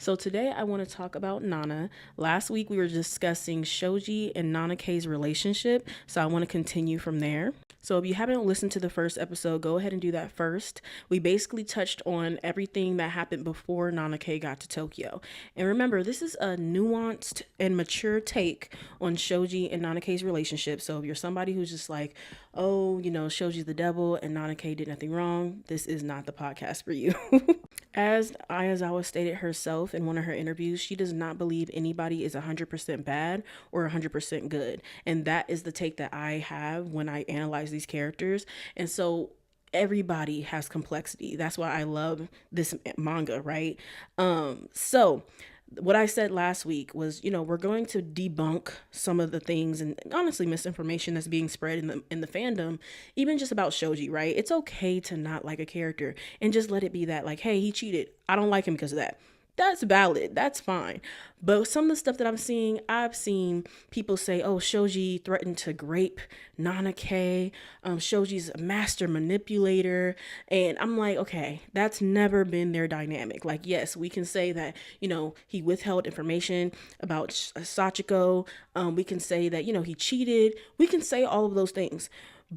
So today I want to talk about Nana. Last week we were discussing Shoji and Nana K's relationship, so I want to continue from there. So if you haven't listened to the first episode, go ahead and do that first. We basically touched on everything that happened before Nana K got to Tokyo. And remember, this is a nuanced and mature take on Shoji and Nana K's relationship. So if you're somebody who's just like, oh, Shoji's the devil and Nana K did nothing wrong, this is not the podcast for you. As Ayazawa stated herself in one of her interviews, she does not believe anybody is 100% bad or 100% good. And that is the take that I have when I analyze these characters. And so everybody has complexity. That's why I love this manga, right? So what I said last week was, we're going to debunk some of the things and honestly misinformation that's being spread in the fandom, even just about Shoji, right? It's okay to not like a character and just let it be that, like, hey, he cheated. I don't like him because of that. That's valid. That's fine. But some of the stuff that I've seen people say, oh, Shoji threatened to grape Nana K. Shoji's a master manipulator. And I'm like, okay, that's never been their dynamic. Like, yes, we can say that, he withheld information about Sachiko. We can say that, he cheated. We can say all of those things.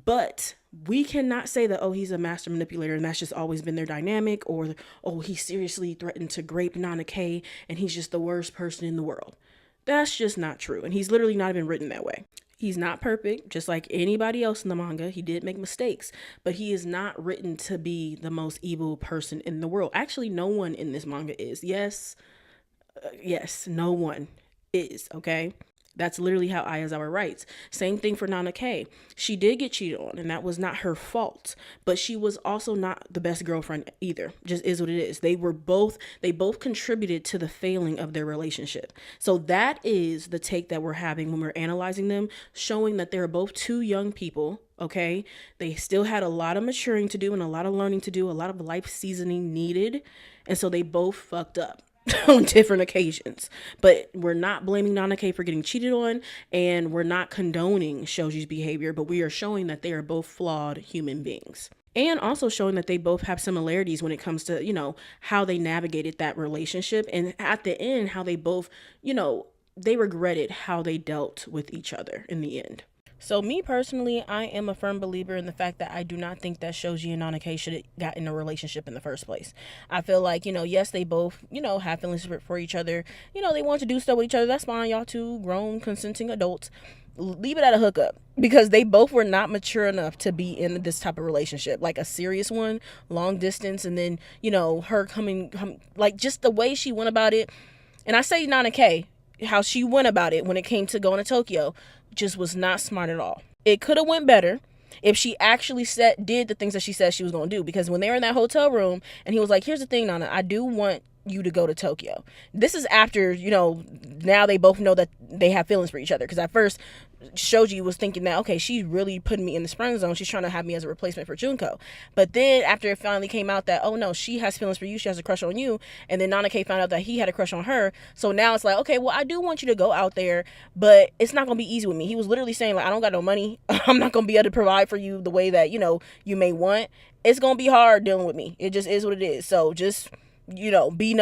But we cannot say that, oh, he's a master manipulator and that's just always been their dynamic, or, oh, he seriously threatened to grape Nana K and he's just the worst person in the world. That's just not true. And he's literally not even written that way. He's not perfect, just like anybody else in the manga. He did make mistakes, but he is not written to be the most evil person in the world. Actually, no one in this manga is. Yes, no one is, okay? That's literally how Ayazawa writes. Same thing for Nana K. She did get cheated on, and that was not her fault. But she was also not the best girlfriend either. Just is what it is. They both contributed to the failing of their relationship. So that is the take that we're having when we're analyzing them, showing that they're both two young people. Okay, they still had a lot of maturing to do and a lot of learning to do, a lot of life seasoning needed, and so they both fucked up on different occasions. But we're not blaming Nana K for getting cheated on, and we're not condoning Shoji's behavior, but we are showing that they are both flawed human beings. And also showing that they both have similarities when it comes to, how they navigated that relationship. And at the end, how they both, they regretted how they dealt with each other in the end. So me personally, I am a firm believer in the fact that I do not think that Shoji and Nana K should have got in a relationship in the first place. I feel like, yes, they both, have feelings for each other. They want to do stuff with each other. That's fine. Y'all two grown, consenting adults. Leave it at a hookup, because they both were not mature enough to be in this type of relationship, like a serious one, long distance. And then, her coming, like just the way she went about it. And I say Nana K, how she went about it when it came to going to Tokyo, just was not smart at all. It could have went better if she actually did the things that she said she was going to do. Because when they were in that hotel room and he was like, here's the thing, Nana, I do want you to go to Tokyo. This is after, now they both know that they have feelings for each other. Because at first, Shoji was thinking that, okay, she's really putting me in this friend zone. She's trying to have me as a replacement for Junko. But then after it finally came out that, oh no, she has feelings for you, she has a crush on you, and then Nana K found out that he had a crush on her. So now it's like, okay, well, I do want you to go out there, but it's not going to be easy with me. He was literally saying, like, I don't got no money. I'm not going to be able to provide for you the way that, you may want. It's going to be hard dealing with me. It just is what it is. So just be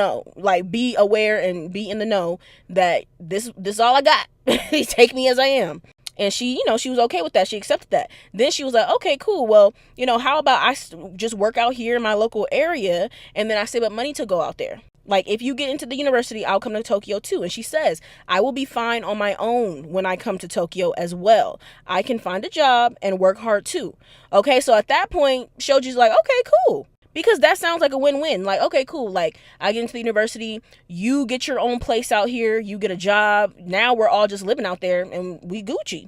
aware and be in the know that this is all I got. Take me as I am. And she, she was okay with that. She accepted that. Then she was like, okay, cool. Well, how about I just work out here in my local area, and then I save up money to go out there. Like, if you get into the university, I'll come to Tokyo too. And she says, I will be fine on my own when I come to Tokyo as well. I can find a job and work hard too. Okay, so at that point, Shoji's like, okay, cool. Because that sounds like a win-win. Like, okay, cool. Like, I get into the university, you get your own place out here, you get a job. Now we're all just living out there and we Gucci.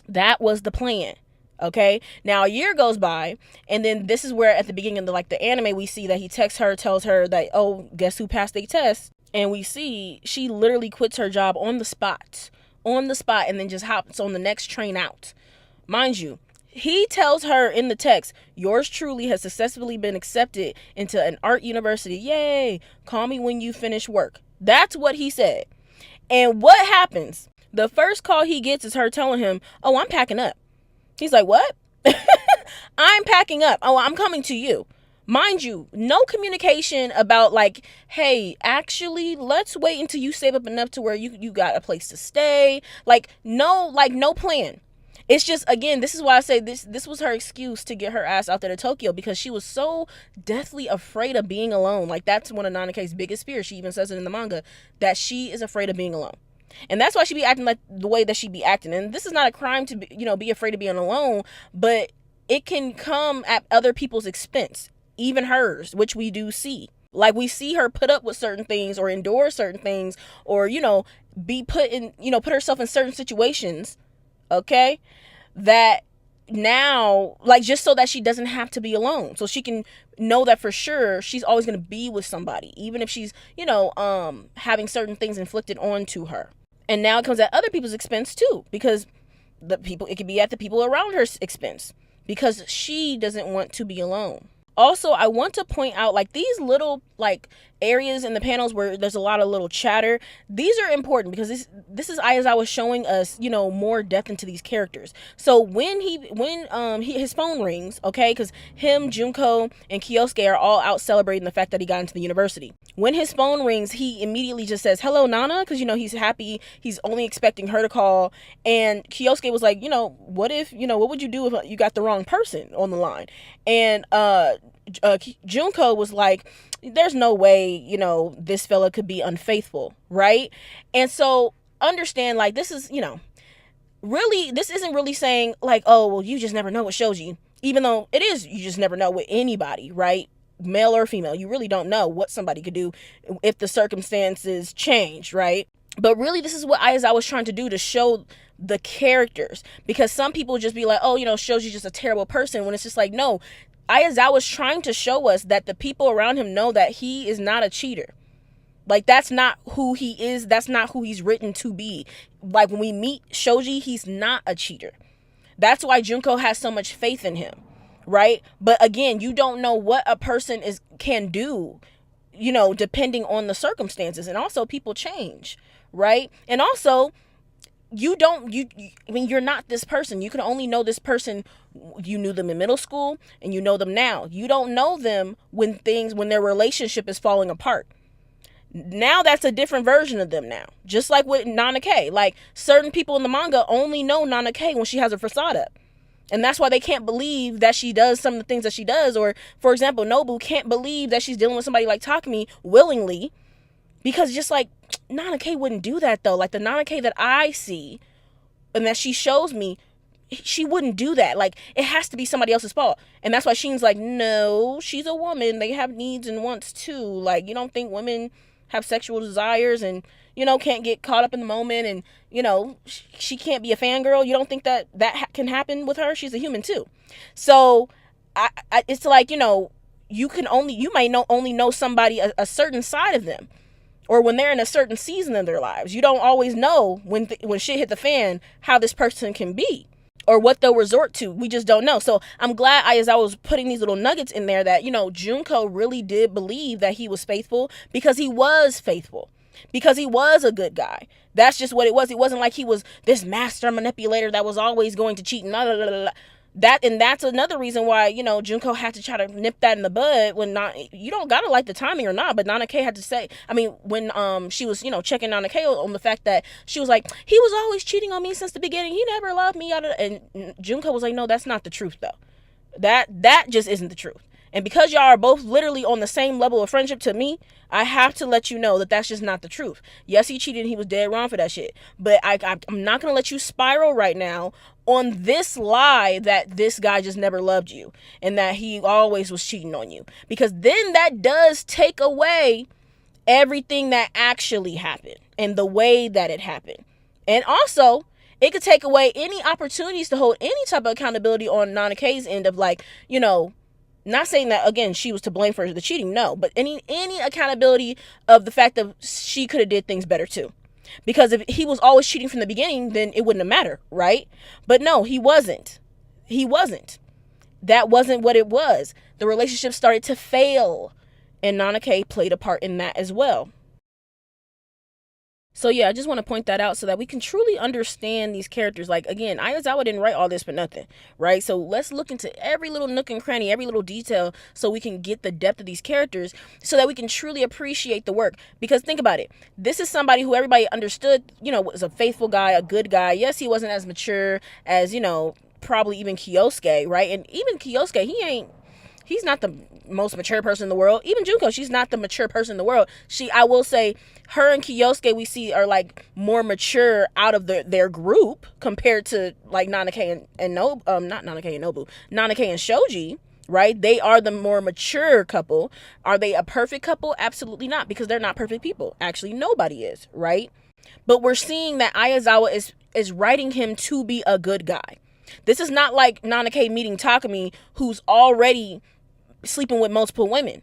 That was the plan. Okay. Now a year goes by, and then this is where at the beginning of the anime we see that he texts her, tells her that, oh, guess who passed their test? And we see she literally quits her job on the spot, and then just hops on the next train out. Mind you, he tells her in the text, yours truly has successfully been accepted into an art university. Yay. Call me when you finish work. That's what he said. And what happens? The first call he gets is her telling him, oh, I'm packing up. He's like, what? I'm packing up. Oh, I'm coming to you. Mind you, no communication about like, hey, actually, let's wait until you save up enough to where you got a place to stay. Like no plan. It's just, again, this is why I say this was her excuse to get her ass out there to Tokyo, because she was so deathly afraid of being alone. Like, that's one of Nana K's biggest fears. She even says it in the manga, that she is afraid of being alone. And that's why she be acting like the way that she be acting. And this is not a crime to be afraid of being alone, but it can come at other people's expense, even hers, which we do see. Like, we see her put up with certain things or endure certain things, or be put herself in certain situations, okay, that now, like, just so that she doesn't have to be alone, so she can know that for sure she's always going to be with somebody, even if she's having certain things inflicted onto her. And now it comes at other people's expense too, because it could be at the people around her expense, because she doesn't want to be alone. Also, I want to point out, like, these little, like, areas in the panels where there's a lot of little chatter. These are important because this is Aizawa showing us, more depth into these characters. So when his phone rings, okay, because him, Junko, and Kyosuke are all out celebrating the fact that he got into the university. When his phone rings, he immediately just says, "Hello, Nana," because, he's happy. He's only expecting her to call. And Kyosuke was like, what if, what would you do if you got the wrong person on the line? And Junko was like, there's no way, this fella could be unfaithful, right? And so understand, like, this is, really, this isn't really saying like, oh, well, you just never know with Shoji, even though it is, you just never know with anybody, right? Male or female, you really don't know what somebody could do if the circumstances change, right? But really, this is what Aizawa was trying to do, to show the characters, because some people just be like, oh, Shoji's just a terrible person, when it's just like, no, Aizawa was trying to show us that the people around him know that he is not a cheater. Like, that's not who he is. That's not who he's written to be. Like, when we meet Shoji, he's not a cheater. That's why Junko has so much faith in him, right? But again, you don't know what a person can do, depending on the circumstances. And also, people change, right? And also, you're not this person. You can only know this person. You knew them in middle school and you know them now. You don't know them when their relationship is falling apart. Now that's a different version of them now. Just like with Nana K. Like, certain people in the manga only know Nana K when she has her facade up. And that's why they can't believe that she does some of the things that she does. Or, for example, Nobu can't believe that she's dealing with somebody like Takumi willingly, because just like, Nana K wouldn't do that though. Like, the Nana K that I see and that she shows me, she wouldn't do that. Like, it has to be somebody else's fault. And that's why Sheen's like, no, she's a woman. They have needs and wants too. Like, you don't think women have sexual desires and, can't get caught up in the moment and, she can't be a fangirl? You don't think that can happen with her? She's a human too. So it's like, you might only know somebody a certain side of them, or when they're in a certain season of their lives. You don't always know when shit hit the fan how this person can be, or what they'll resort to. We just don't know. So I'm glad Aizawa was putting these little nuggets in there that, Junko really did believe that he was faithful, because he was faithful, because he was a good guy. That's just what it was. It wasn't like he was this master manipulator that was always going to cheat. And that's another reason why, Junko had to try to nip that in the bud, when you don't gotta like the timing or not, but Nana K had to say, when she was, checking Nana K on the fact that she was like, he was always cheating on me since the beginning, he never loved me, and Junko was like, no, that's not the truth though. That just isn't the truth. And because y'all are both literally on the same level of friendship to me, I have to let you know that that's just not the truth. Yes, he cheated and he was dead wrong for that shit. But I'm not going to let you spiral right now on this lie that this guy just never loved you and that he always was cheating on you. Because then that does take away everything that actually happened and the way that it happened. And also, it could take away any opportunities to hold any type of accountability on Nana K's end of, like, not saying that, again, she was to blame for the cheating, no, but any accountability of the fact that she could have did things better too. Because if he was always cheating from the beginning, then it wouldn't have mattered, right? But no, he wasn't. That wasn't what it was. The relationship started to fail, and Nana K played a part in that as well. So So yeah, I just want to point that out so that we can truly understand these characters. Like, again, Ayazawa didn't write all this for nothing, right? So let's look into every little nook and cranny, every little detail, so we can get the depth of these characters, so that we can truly appreciate the work. Because think about it, this is somebody who everybody understood, was a faithful guy, a good guy. Yes, he wasn't as mature as, probably even Kyosuke, right? And even Kyosuke, he's not the most mature person in the world. Even Junko, she's not the mature person in the world. I will say, her and Kyosuke, we see, are like more mature out of their group compared to like Nana K and Nobu, not Nana K and Nobu, Nana K and Shoji, right? They are the more mature couple. Are they a perfect couple? Absolutely not, because they're not perfect people. Actually, nobody is, right? But we're seeing that Ayazawa is writing him to be a good guy. This is not like Nana K meeting Takumi, who's already sleeping with multiple women,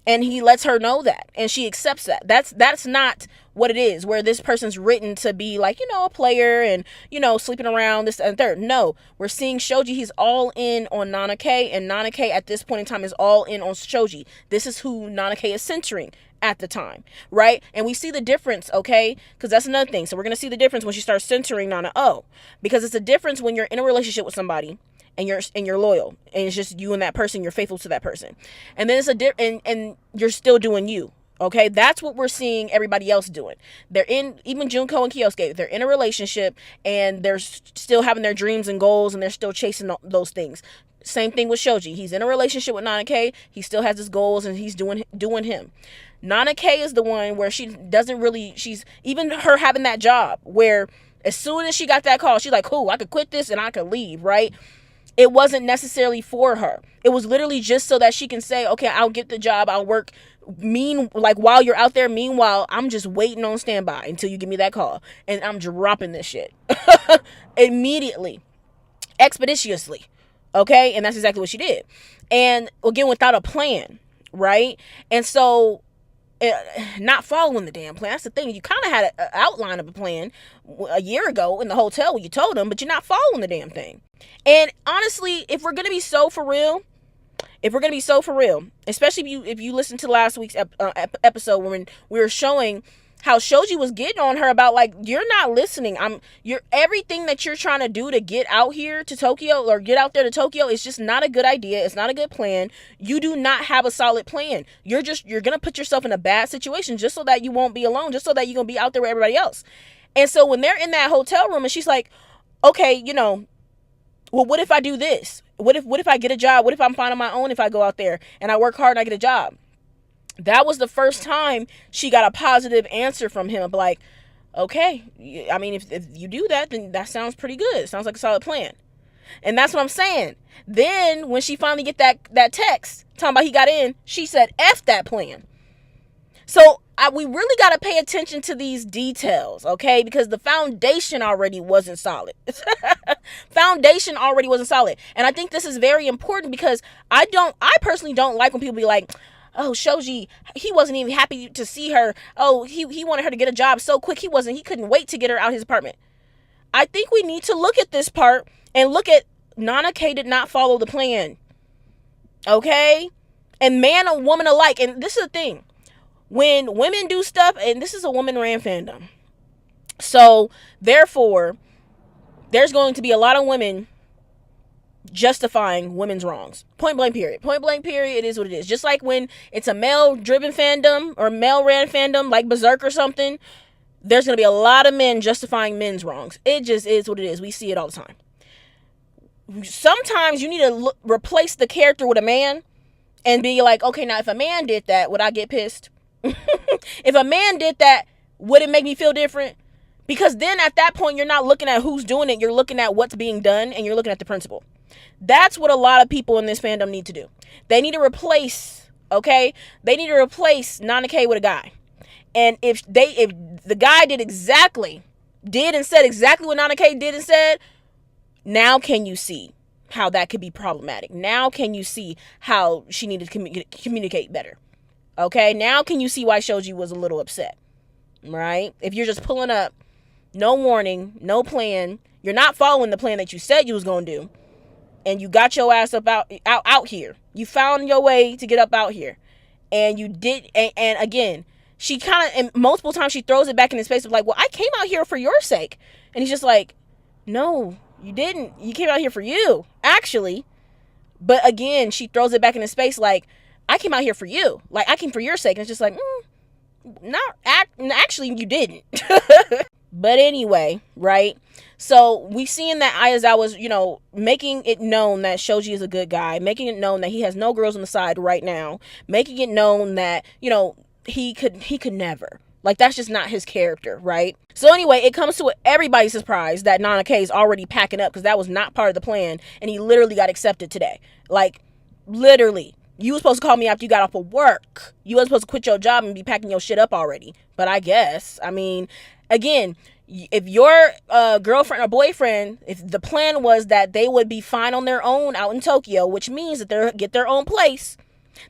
and he lets her know that, and she accepts that. That's not what it is, where this person's written to be like, a player and, sleeping around this and third. No, we're seeing Shoji, he's all in on Nana K, and Nana K at this point in time is all in on Shoji. This is who Nana K is centering at the time, right? And we see the difference, okay? Because that's another thing. So we're going to see the difference when she starts centering Nana O, because it's a difference when you're in a relationship with somebody and you're loyal, and it's just you and that person, you're faithful to that person, and then it's and you're still doing you. Okay, that's what we're seeing everybody else doing. They're in, even Junko and Kyosuke, they're in a relationship and they're still having their dreams and goals, and they're still chasing those things. Same thing with Shoji. He's in a relationship with Nana K. He still has his goals and he's doing him. Nana K is the one where she's even her having that job where as soon as she got that call, she's like, cool, I could quit this and I could leave, right? It wasn't necessarily for her. It was literally just so that she can say, okay, I'll get the job, I'll work. While you're out there, meanwhile, I'm just waiting on standby until you give me that call, and I'm dropping this shit immediately, expeditiously. Okay, and that's exactly what she did, and again, without a plan, right? And so, not following the damn plan. That's the thing. You kind of had an outline of a plan a year ago in the hotel when you told them, but you're not following the damn thing. And honestly, if we're gonna be so for real, especially if you listen to last week's episode when we were showing how Shoji was getting on her about, like, you're not listening. You're everything that you're trying to do to get out here to Tokyo, or get out there to Tokyo, is just not a good idea. It's not a good plan. You do not have a solid plan. You're going to put yourself in a bad situation just so that you won't be alone, just so that you're going to be out there with everybody else. And so when they're in that hotel room and she's like, okay, well, what if I do this? What if I get a job? What if I'm fine on my own if I go out there and I work hard and I get a job? That was the first time she got a positive answer from him. Like, okay, I mean, if you do that, then that sounds pretty good. It sounds like a solid plan. And that's what I'm saying. Then when she finally get that text talking about he got in, she said, F that plan. So we really got to pay attention to these details, okay? Because the foundation already wasn't solid. Foundation already wasn't solid. And I think this is very important, because I personally don't like when people be like, oh, Shoji, he wasn't even happy to see her. Oh, he wanted her to get a job so quick. He couldn't wait to get her out his apartment. I think we need to look at this part and look at Nana K did not follow the plan. Okay? And man and woman alike. And this is the thing. When women do stuff, and this is a woman-ran fandom, so therefore, there's going to be a lot of women justifying women's wrongs. Point blank period. Point blank period, it is what it is. Just like when it's a male-driven fandom or male-ran fandom, like Berserk or something, there's going to be a lot of men justifying men's wrongs. It just is what it is. We see it all the time. Sometimes you need to replace the character with a man and be like, okay, now if a man did that, would I get pissed? If a man did that, would it make me feel different? Because then at that point, you're not looking at who's doing it. You're looking at what's being done, and you're looking at the principle. That's what a lot of people in this fandom need to do. They need to replace, okay? They need to replace Nana K with a guy. And if the guy did and said exactly what Nana K did and said, now can you see how that could be problematic? Now can you see how she needed to communicate better? Okay, now can you see why Shoji was a little upset? Right? If you're just pulling up, no warning, no plan, you're not following the plan that you said you was going to do, and you got your ass up out here. You found your way to get up out here. And you did, and again, she kind of, and multiple times she throws it back in his face of like, well, I came out here for your sake. And he's just like, no, you didn't. You came out here for you, actually. But again, she throws it back in his face like, I came out here for you. Like, I came for your sake. And it's just like, actually, you didn't. But anyway, right? So we seeing that Aizawa's, making it known that Shoji is a good guy, making it known that he has no girls on the side right now, making it known that, he could never. Like, that's just not his character, right? So anyway, it comes to everybody's surprise that Nana K is already packing up, because that was not part of the plan, and he literally got accepted today. Like, literally. You were supposed to call me after you got off of work. You weren't supposed to quit your job and be packing your shit up already. But I guess, again, if your girlfriend or boyfriend, if the plan was that they would be fine on their own out in Tokyo, which means that they get their own place,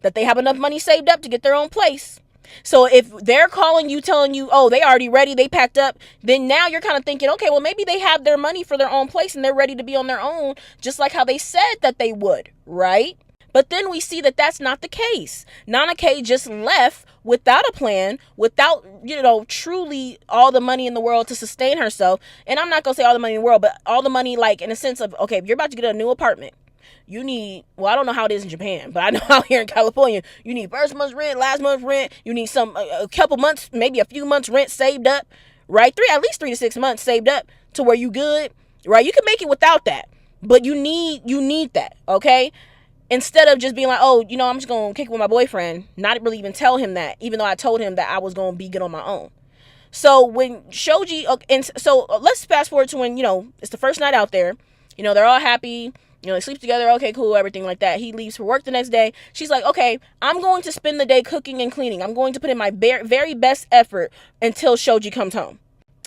that they have enough money saved up to get their own place. So if they're calling you, telling you, oh, they already ready, they packed up, then now you're kind of thinking, okay, well, maybe they have their money for their own place and they're ready to be on their own, just like how they said that they would, right? But then we see that that's not the case. Nana K just left without a plan, without, truly all the money in the world to sustain herself. And I'm not going to say all the money in the world, but all the money, like, in a sense of, okay, if you're about to get a new apartment, you need, well, I don't know how it is in Japan, but I know out here in California, you need first month's rent, last month's rent, you need a couple months, maybe a few months rent saved up, right? At least 3 to 6 months saved up to where you good, right? You can make it without that, but you need that, okay? Instead of just being like, oh, I'm just going to kick it with my boyfriend, not really even tell him that, even though I told him that I was going to be good on my own. So when Shoji, so let's fast forward to when, it's the first night out there, they're all happy, they sleep together, okay, cool, everything like that. He leaves for work the next day. She's like, okay, I'm going to spend the day cooking and cleaning. I'm going to put in my very best effort until Shoji comes home.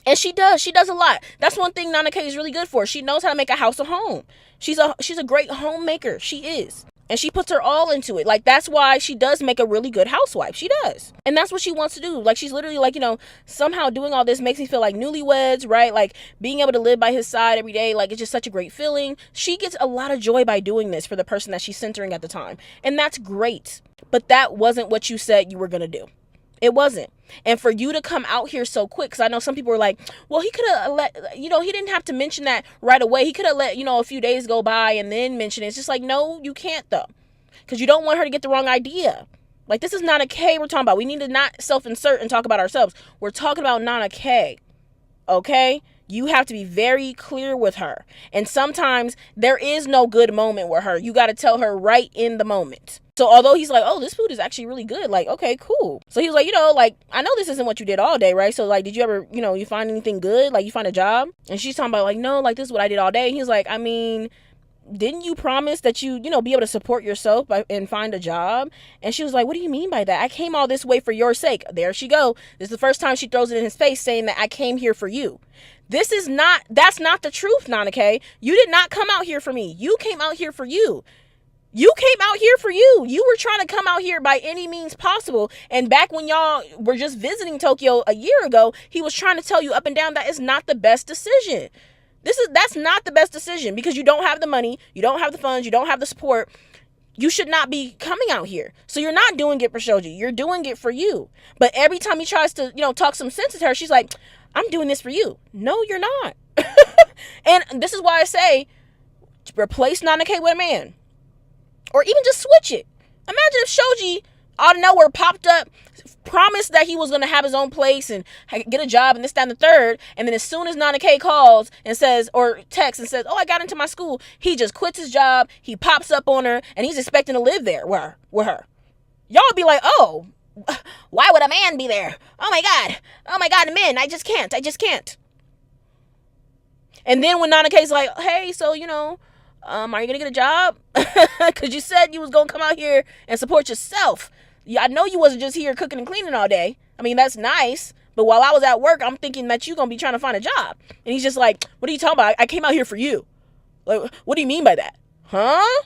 And she does a lot. That's one thing Nana K is really good for. She knows how to make a house a home. She's a great homemaker. She is. And she puts her all into it. Like, that's why she does make a really good housewife. She does. And that's what she wants to do. Like, she's literally like, somehow doing all this makes me feel like newlyweds, right? Like, being able to live by his side every day, like, it's just such a great feeling. She gets a lot of joy by doing this for the person that she's centering at the time. And that's great. But that wasn't what you said you were going to do. It wasn't. And for you to come out here so quick, because I know some people were like, well, he could have let, he didn't have to mention that right away. He could have let, a few days go by and then mention it. It's just like, no, you can't though. Because you don't want her to get the wrong idea. Like, this is Nana K we're talking about. We need to not self-insert and talk about ourselves. We're talking about Nana K. Okay? You have to be very clear with her. And sometimes there is no good moment with her. You got to tell her right in the moment. So although he's like, oh, this food is actually really good. Like, okay, cool. So he was like, I know this isn't what you did all day, right? So like, did you ever, you find anything good? Like, you find a job? And she's talking about like, no, like this is what I did all day. And he's like, didn't you promise that you be able to support yourself and find a job? And she was like, what do you mean by that? I came all this way for your sake. There she go. This is the first time she throws it in his face saying that I came here for you. That's not the truth, Nana K. You did not come out here for me. You came out here for you. You came out here for you. You were trying to come out here by any means possible. And back when y'all were just visiting Tokyo a year ago, he was trying to tell you up and down that is not the best decision. That's not the best decision because you don't have the money, you don't have the funds, you don't have the support. You should not be coming out here. So you're not doing it for Shoji. You're doing it for you. But every time he tries to, talk some sense to her, she's like, I'm doing this for you. No, you're not. And this is why I say, replace Nana K with a man. Or even just switch it. Imagine if Shoji out of nowhere popped up, promised that he was going to have his own place and get a job and this, that, and the third. And then as soon as Nana K calls and says, or texts and says, oh, I got into my school, he just quits his job. He pops up on her and he's expecting to live there with her. Y'all would be like, oh, why would a man be there? Oh my God, men, I just can't. And then when Nana K's like, hey, so, are you going to get a job? Because you said you was going to come out here and support yourself. Yeah, I know you wasn't just here cooking and cleaning all day. That's nice. But while I was at work, I'm thinking that you're going to be trying to find a job. And he's just like, what are you talking about? I came out here for you. Like, what do you mean by that? Huh?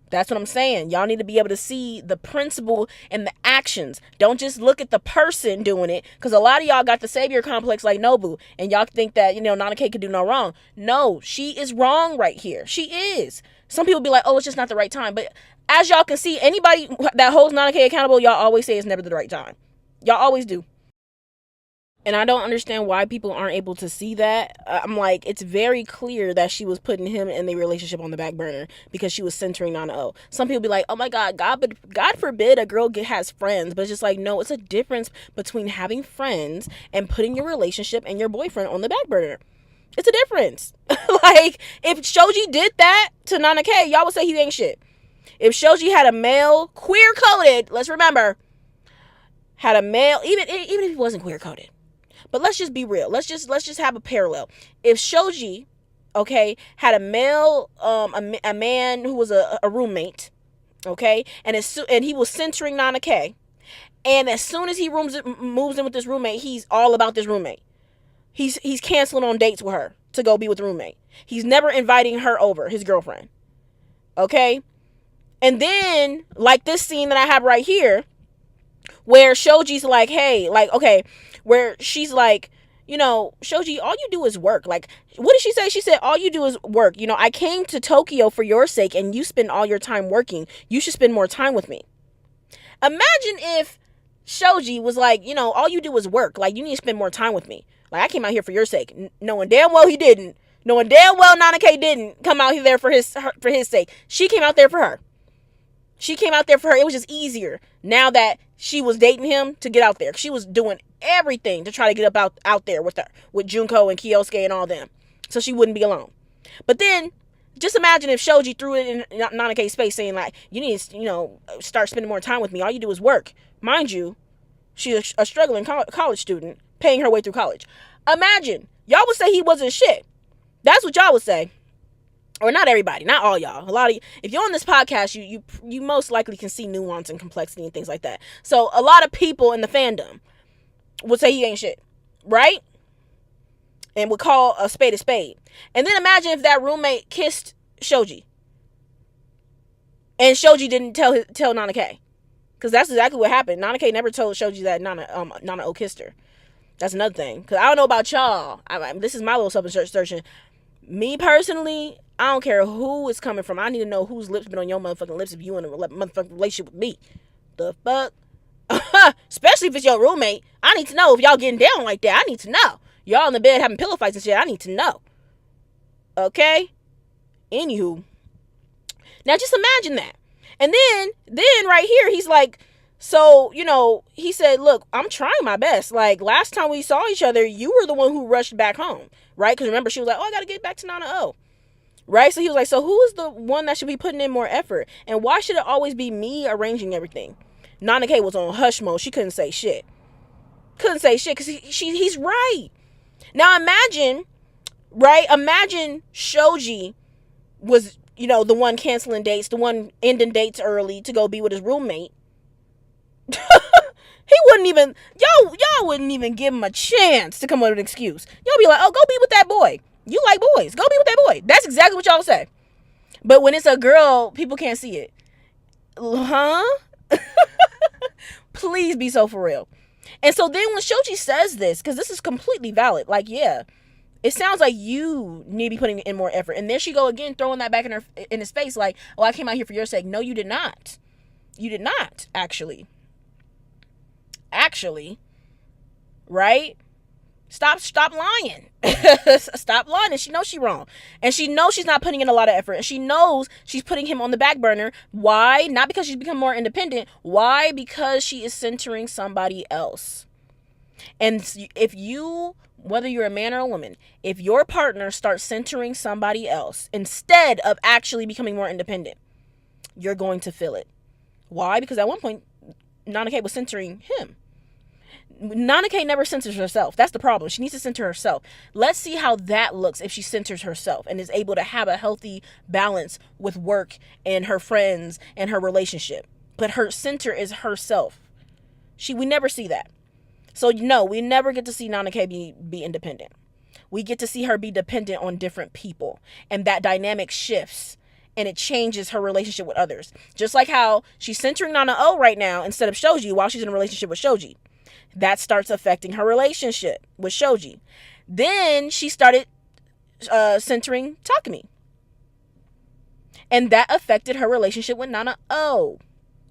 That's what I'm saying. Y'all need to be able to see the principle and the actions. Don't just look at the person doing it. Because a lot of y'all got the savior complex like Nobu. And y'all think that, Nana K could do no wrong. No, she is wrong right here. She is. Some people be like, oh, it's just not the right time. But as y'all can see, anybody that holds Nana K accountable, y'all always say it's never the right time. Y'all always do. And I don't understand why people aren't able to see that. I'm like, it's very clear that she was putting him and the relationship on the back burner because she was centering Nana O. Some people be like, oh my God forbid a girl has friends. But it's just like, no, it's a difference between having friends and putting your relationship and your boyfriend on the back burner. It's a difference. Like, if Shoji did that to Nana K, y'all would say he ain't shit. If Shoji had a male, queer coded, let's remember, had a male, even if he wasn't queer coded. But let's just be real. Let's just have a parallel. If Shoji, okay, had a male, a man who was a roommate, okay, and he was centering Nana K, and as soon as he moves in with this roommate, he's all about this roommate. He's canceling on dates with her to go be with the roommate. He's never inviting her over, his girlfriend. Okay? And then, like this scene that I have right here, where Shoji's like, hey, like, okay, where she's like, you know, Shoji, all you do is work. Like, what did she say? She said, all you do is work. You know, I came to Tokyo for your sake and you spend all your time working. You should spend more time with me. Imagine if Shoji was like, you know, all you do is work. Like, you need to spend more time with me. Like, I came out here for your sake. Knowing damn well he didn't. Knowing damn well Nana K didn't come out there for his sake. She came out there for her. She came out there for her. It was just easier now that she was dating him to get out there. She was doing everything to try to get out there with her, with Junko and Kyosuke and all them, so she wouldn't be alone. But then, just imagine if Shoji threw it in Nana K's face, saying like, "You need to, you know, start spending more time with me. All you do is work." Mind you, she's a struggling college student, paying her way through college. Imagine y'all would say he wasn't shit. That's what y'all would say. Or not everybody, not all y'all. A lot of if you're on this podcast, you most likely can see nuance and complexity and things like that. So a lot of people in the fandom would say he ain't shit, right? And would call a spade a spade. And then imagine if that roommate kissed Shoji, and Shoji didn't tell Nana K, because that's exactly what happened. Nana K never told Shoji that Nana O kissed her. That's another thing. Because I don't know about y'all. This is my little self-assertion. Me personally, I don't care who it's coming from. I need to know whose lips been on your motherfucking lips if you in a motherfucking relationship with me. The fuck? Especially if it's your roommate. I need to know if y'all getting down like that. I need to know. Y'all in the bed having pillow fights and shit. I need to know. Okay? Anywho. Now just imagine that. And then right here, he's like, so, you know, he said, look, I'm trying my best. Like, last time we saw each other, you were the one who rushed back home. Right? Because remember, she was like, oh, I got to get back to Nana O. Right? So he was like, so who is the one that should be putting in more effort? And why should it always be me arranging everything? Nana K was on hush mode. She couldn't say shit. Couldn't say shit because he's right. Now imagine, right? Imagine Shoji was, you know, the one canceling dates, the one ending dates early to go be with his roommate. He wouldn't even, y'all wouldn't even give him a chance to come up with an excuse. Y'all be like, oh, go be with that boy. You like boys. Go be with that boy. That's exactly what y'all say. But when it's a girl, people can't see it. Huh? Please be so for real. And so then when Shoji says this, because this is completely valid, like, yeah, it sounds like you need to be putting in more effort. And there she go again, throwing that back in his face, like, oh, I came out here for your sake. No, you did not. You did not, actually. Right? Stop lying. Stop lying. And she knows she's wrong. And she knows she's not putting in a lot of effort. And she knows she's putting him on the back burner. Why? Not because she's become more independent. Why? Because she is centering somebody else. And if you, whether you're a man or a woman, if your partner starts centering somebody else instead of actually becoming more independent, you're going to feel it. Why? Because at one point, Nana K was centering him. Nana K never centers herself. That's the problem. She needs to center herself. Let's see how that looks if she centers herself and is able to have a healthy balance with work and her friends and her relationship. But her center is herself. We never see that. So no, we never get to see Nana K be independent. We get to see her be dependent on different people. And that dynamic shifts. And it changes her relationship with others. Just like how she's centering Nana O right now instead of Shoji while she's in a relationship with Shoji. That starts affecting her relationship with Shoji. Then she started centering Takumi. And that affected her relationship with Nana O.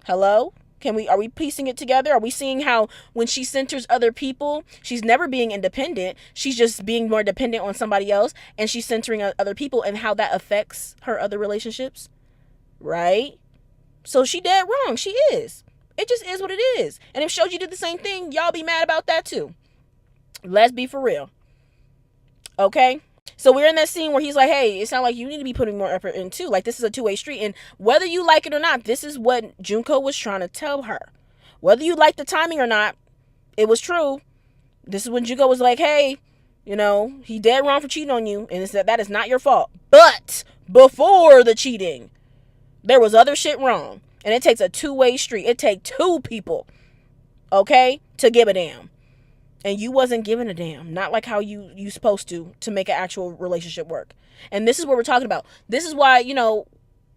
Hello? Are we piecing it together? Are we seeing how when she centers other people, she's never being independent. She's just being more dependent on somebody else, and she's centering other people, and how that affects her other relationships, right? So she dead wrong. She is. It just is what it is. And if Shoji did the same thing, y'all be mad about that too. Let's be for real. Okay? So we're in that scene where he's like, hey, it sounds like you need to be putting more effort in too. Like, this is a two-way street. And whether you like it or not, this is what Junko was trying to tell her. Whether you like the timing or not, it was true. This is when Junko was like, hey, you know, he dead wrong for cheating on you. And it's that is not your fault. But before the cheating, there was other shit wrong. And it takes a two-way street. It takes two people, okay, to give a damn. And you wasn't giving a damn. Not like how you supposed to make an actual relationship work. And this is what we're talking about. This is why, you know,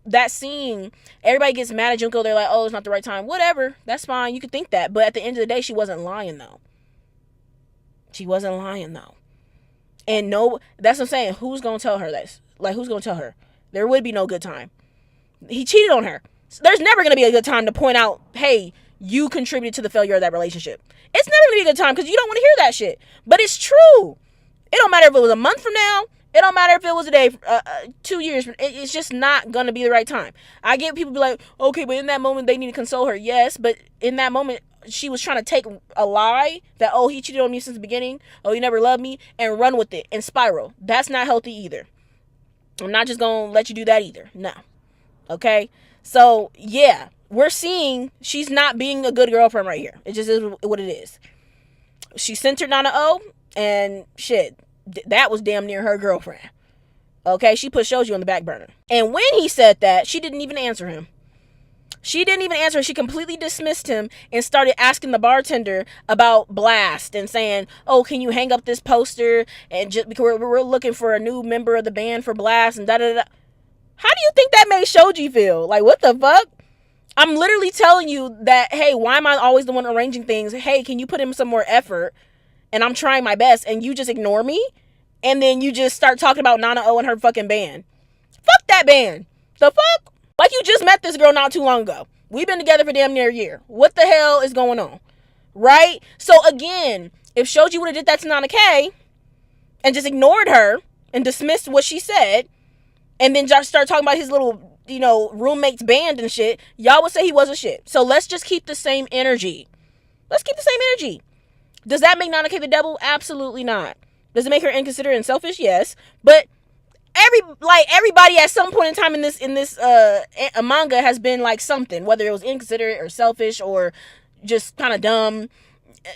that scene, everybody gets mad at Junko. They're like, oh, it's not the right time. Whatever. That's fine. You could think that. But at the end of the day, she wasn't lying, though. She wasn't lying, though. And no, that's what I'm saying. Who's going to tell her this? Like, who's going to tell her? There would be no good time. He cheated on her. So there's never going to be a good time to point out, hey, you contributed to the failure of that relationship. It's never going to be a good time because you don't want to hear that shit. But it's true. It don't matter if it was a month from now. It don't matter if it was a day, 2 years. It's just not going to be the right time. I get people be like, okay, but in that moment, they need to console her. Yes, but in that moment, she was trying to take a lie that, oh, he cheated on me since the beginning. Oh, he never loved me, and run with it and spiral. That's not healthy either. I'm not just going to let you do that either. No. Okay? So, yeah, we're seeing she's not being a good girlfriend right here. It just is what it is. She centered Nana O, and shit, that was damn near her girlfriend. Okay? She put Shoji on the back burner. And when he said that, she didn't even answer him. She didn't even answer. She completely dismissed him and started asking the bartender about Blast and saying, oh, can you hang up this poster? And just because we're looking for a new member of the band for Blast and da-da-da. How do you think that made Shoji feel? Like, what the fuck? I'm literally telling you that, hey, why am I always the one arranging things? Hey, can you put in some more effort? And I'm trying my best, and you just ignore me? And then you just start talking about Nana O and her fucking band. Fuck that band. The fuck? Like, you just met this girl not too long ago. We've been together for damn near a year. What the hell is going on? Right? So, again, if Shoji would have did that to Nana K and just ignored her and dismissed what she said, and then just start talking about his little, you know, roommate's band and shit, y'all would say he wasn't shit. So let's just keep the same energy. Let's keep the same energy. Does that make Nana K the devil? Absolutely not. Does it make her inconsiderate and selfish? Yes. But everybody at some point in time in this manga has been like something, whether it was inconsiderate or selfish or just kind of dumb,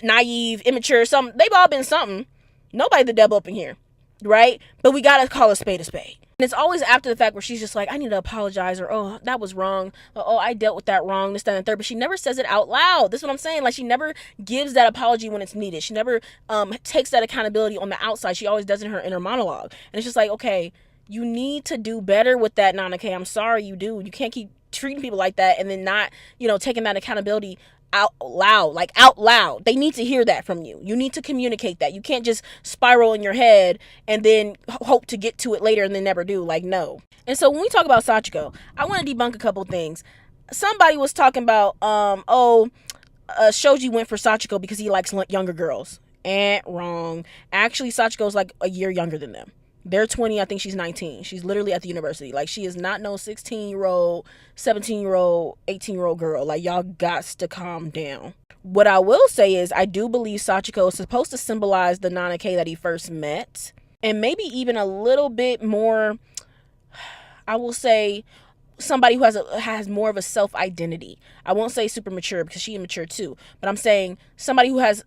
naive, immature, something. They've all been something. Nobody the devil up in here, right? But we gotta call a spade a spade. And it's always after the fact where she's just like, I need to apologize, or, oh, that was wrong. Oh, I dealt with that wrong, this, that, and the third. But she never says it out loud. This is what I'm saying. Like, she never gives that apology when it's needed. She never takes that accountability on the outside. She always does it in her inner monologue. And it's just like, okay, you need to do better with that, Nana K. I'm sorry you do. You can't keep treating people like that and then not, you know, taking that accountability out loud. They need to hear that from you. You need to communicate that. You can't just spiral in your head and then hope to get to it later and then never do. Like, no. And so when we talk about Sachiko, I want to debunk a couple things. Somebody was talking about, Shoji went for Sachiko because he likes younger girls. Wrong. Actually, Sachiko's like a year younger than them. They're 20, I think she's 19. She's literally at the university. Like, she is not no 16-year-old, 17-year-old, 18-year-old girl. Like, y'all gots to calm down. What I will say is, I do believe Sachiko is supposed to symbolize the Nana K that he first met. And maybe even a little bit more, I will say, somebody who has more of a self-identity. I won't say super mature because she immature too. But I'm saying somebody who has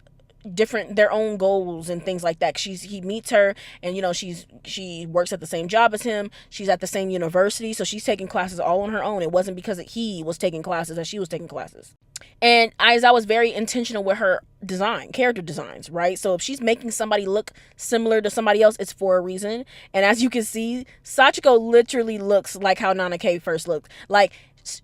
their own goals and things like that. He meets her, and, you know, she works at the same job as him. She's at the same university, so she's taking classes all on her own. It wasn't because he was taking classes that she was taking classes. And I was very intentional with her character designs, right? So if she's making somebody look similar to somebody else, it's for a reason. And as you can see, Sachiko literally looks like how Nana K first looked. Like,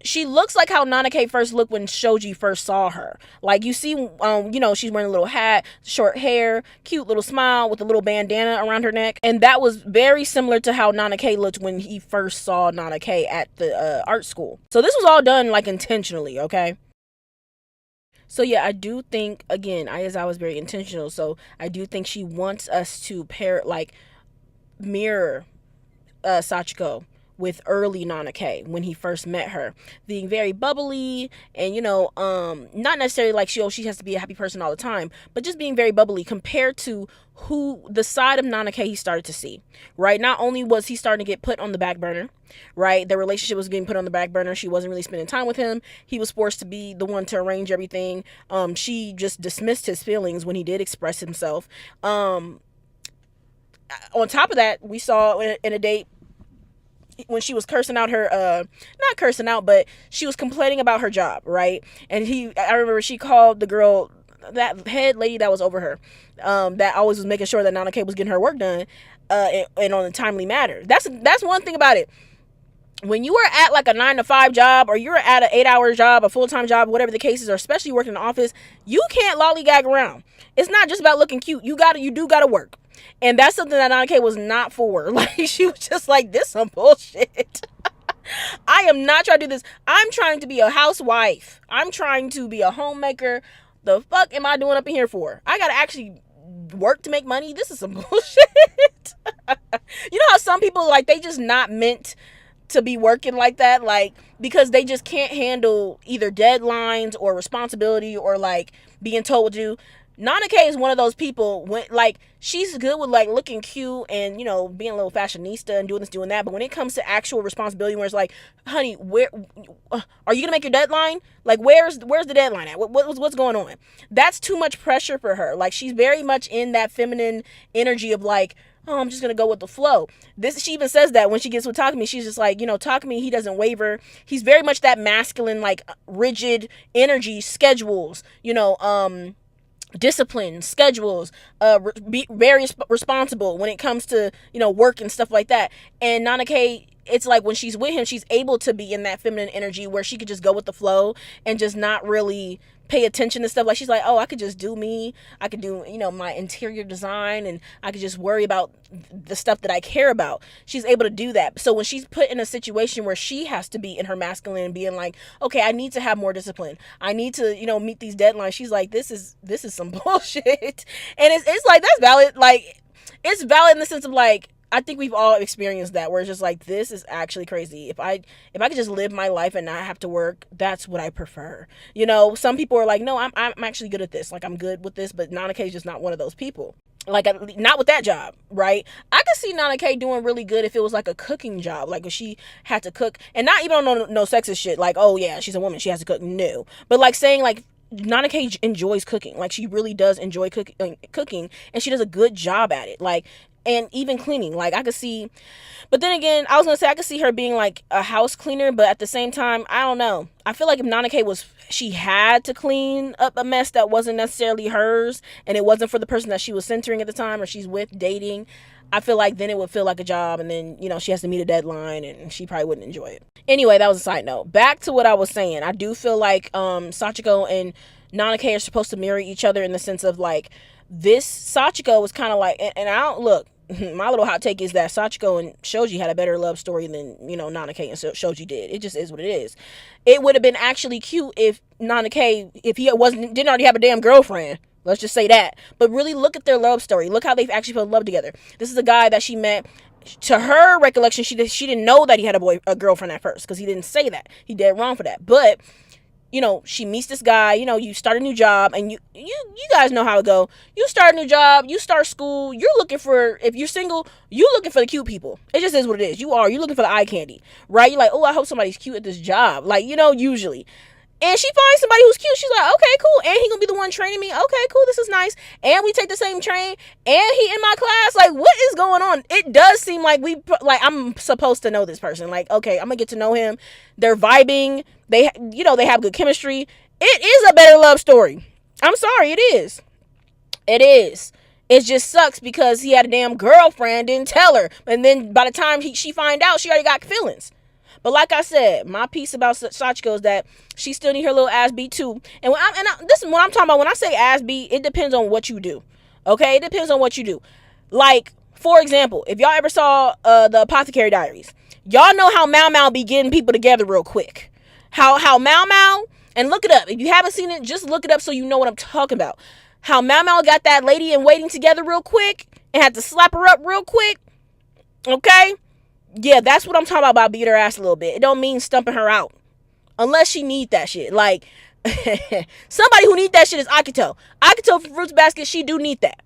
she looks like how Nana K first looked when Shoji first saw her. Like, you see, you know, she's wearing a little hat, short hair, cute little smile with a little bandana around her neck. And that was very similar to how Nana K looked when he first saw Nana K at the art school. So this was all done, like, intentionally, okay? So yeah, I do think, again, Ayazawa was very intentional. So I do think she wants us to pair, like, mirror Sachiko with early Nana K when he first met her, being very bubbly and, not necessarily like she has to be a happy person all the time, but just being very bubbly compared to who the side of Nana K he started to see. Right, not only was he starting to get put on the back burner, right, the relationship was getting put on the back burner. She wasn't really spending time with him. He was forced to be the one to arrange everything. She just dismissed his feelings when he did express himself. On top of that, we saw in a date when she was cursing out her not cursing out, but she was complaining about her job, right? And I remember she called the girl, that head lady that was over her, that always was making sure that Nana K was getting her work done, and on a timely manner. That's one thing about it. When you are at like a 9 to 5 job, or you're at an 8 hour job, a full-time job, whatever the case is, or especially working in the office, you can't lollygag around. It's not just about looking cute. You do gotta work. And that's something that Nana K was not for. Like, she was just like, this some bullshit. I am not trying to do this. I'm trying to be a housewife. I'm trying to be a homemaker. The fuck am I doing up in here for? I gotta actually work to make money. This is some bullshit. You know how some people, like, they just not meant to be working like that, like, because they just can't handle either deadlines or responsibility or like being told what to do. Nana K is one of those people, when, like, she's good with like looking cute and, being a little fashionista and doing this, doing that, but when it comes to actual responsibility, where it's like, honey, where are you gonna make your deadline? Like, where's the deadline at? What's going on? That's too much pressure for her. Like, she's very much in that feminine energy of like, oh, I'm just gonna go with the flow. She even says that when she gets with Takumi, she's just like, Takumi, he doesn't waver. He's very much that masculine, like, rigid energy, schedules, discipline, schedules, be very responsible when it comes to, work and stuff like that. And Nana K, it's like when she's with him, she's able to be in that feminine energy where she could just go with the flow and just not really pay attention to stuff. Like, she's like, oh, I could just do me. I could do, my interior design, and I could just worry about the stuff that I care about. She's able to do that. So when she's put in a situation where she has to be in her masculine and being like, okay, I need to have more discipline, I need to, meet these deadlines, she's like, this is some bullshit. And it's like, that's valid. Like, it's valid in the sense of like, I think we've all experienced that, where it's just like, this is actually crazy. If I could just live my life and not have to work, that's what I prefer. Some people are like, no, I'm actually good at this. Like, I'm good with this, but Nana K is just not one of those people. Like, not with that job, right? I could see Nana K doing really good if it was like a cooking job, like if she had to cook, and not even on no sexist shit, like, oh yeah, she's a woman, she has to cook. No, but like saying like, Nana K enjoys cooking. Like, she really does enjoy cooking, and she does a good job at it. Like, and even cleaning. Like, I could see, but then again, I was gonna say I could see her being like a house cleaner, but at the same time, I don't know. I feel like if Nana K she had to clean up a mess that wasn't necessarily hers, and it wasn't for the person that she was centering at the time, or she's with, dating, I feel like then it would feel like a job, and then, she has to meet a deadline, and she probably wouldn't enjoy it. Anyway, that was a side note. Back to what I was saying. I do feel like Sachiko and Nana K are supposed to mirror each other in the sense of like, this Sachiko was kind of like, and I don't look, my little hot take is that Sachiko and Shoji had a better love story than, Nana K and Shoji did. It just is what it is. It would have been actually cute if Nana K, if he didn't already have a damn girlfriend. Let's just say that. But really look at their love story. Look how they've actually fell in love together. This is a guy that she met. To her recollection, she didn't know that he had a girlfriend at first, because he didn't say that. He did wrong for that. But she meets this guy, you start a new job, and you guys know how it go. You start a new job, you start school, you're looking for, if you're single, you're looking for the cute people. It just is what it is. You're looking for the eye candy, right? You're like, oh, I hope somebody's cute at this job. Like, usually. And she finds somebody who's cute. She's like, okay, cool. And he gonna be the one training me. Okay, cool. This is nice. And we take the same train. And he in my class. Like, what is going on? It does seem like I'm supposed to know this person. Like, okay, I'm gonna get to know him. They're vibing. They have good chemistry. It is a better love story. I'm sorry, it is. It is. It just sucks because he had a damn girlfriend, didn't tell her. And then by the time she find out, she already got feelings. But like I said, my piece about Sachiko is that she still need her little ass beat too. And this is what I'm talking about. When I say ass beat, it depends on what you do. Okay? It depends on what you do. Like, for example, if y'all ever saw the Apothecary Diaries, y'all know how Mao Mao be getting people together real quick. How Mao Mao And look it up. If you haven't seen it, just look it up so you know what I'm talking about. How Mao got that lady in waiting together real quick and had to slap her up real quick. Okay? Yeah, that's what I'm talking about beat her ass a little bit. It don't mean stumping her out. Unless she need that shit. Like, somebody who need that shit is Akito. Akito from Fruits Basket, she do need that.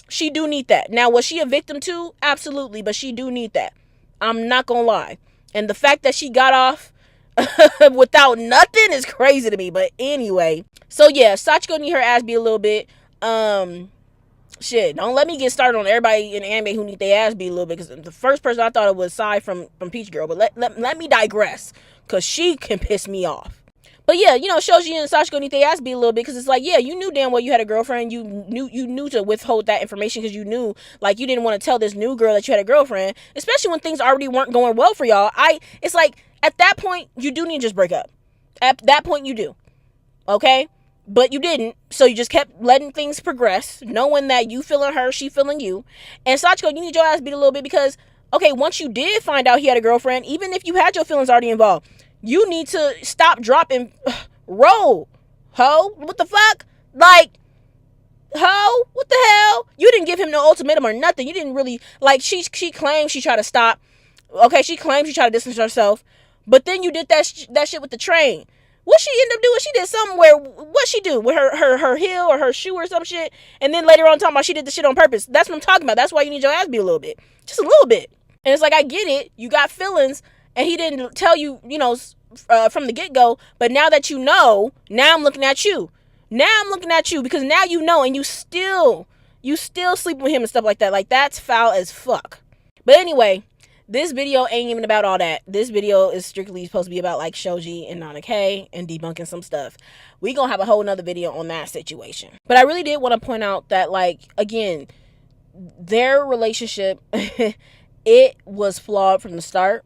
She do need that. Now, was she a victim too? Absolutely, but she do need that. I'm not gonna lie. And the fact that she got off without nothing is crazy to me. But anyway, so yeah, Sachiko need her ass beat a little bit. Shit, don't let me get started on everybody in anime who need their ass beat a little bit, because the first person I thought it was Sai from Peach Girl. But let me digress, because she can piss me off. But yeah, you know, Shoji and Sachiko need their ass beat a little bit, because it's like, yeah, you knew damn well you had a girlfriend. You knew to withhold that information, because you knew, like, you didn't want to tell this new girl that you had a girlfriend, especially when things already weren't going well for y'all. It's like, at that point, you do need to just break up. At that point, you do. Okay? But you didn't, so you just kept letting things progress, knowing that you feeling her, she feeling you. And Sachiko, you need your ass beat a little bit, because, okay, once you did find out he had a girlfriend, even if you had your feelings already involved, you need to stop, dropping, roll, ho. What the fuck? Like, ho, what the hell? You didn't give him no ultimatum or nothing. You didn't really, like, she claimed she tried to stop. Okay, she claimed she tried to distance herself, but then you did that shit with the train. What she ended up doing? She did something where, what she do with her heel or her shoe or some shit, and then later on talking about she did the shit on purpose. That's what I'm talking about. That's why you need your ass beat a little bit, just a little bit. And it's like, I get it, you got feelings, and he didn't tell you, you know, from the get go. But now that you know, now I'm looking at you. Now I'm looking at you, because now you know, and you still sleep with him and stuff like that. Like, that's foul as fuck. But anyway, this video ain't even about all that. This video is strictly supposed to be about, like, Shoji and Nana K and debunking some stuff. We gonna have a whole nother video on that situation. But I really did want to point out that, like, again, their relationship, it was flawed from the start.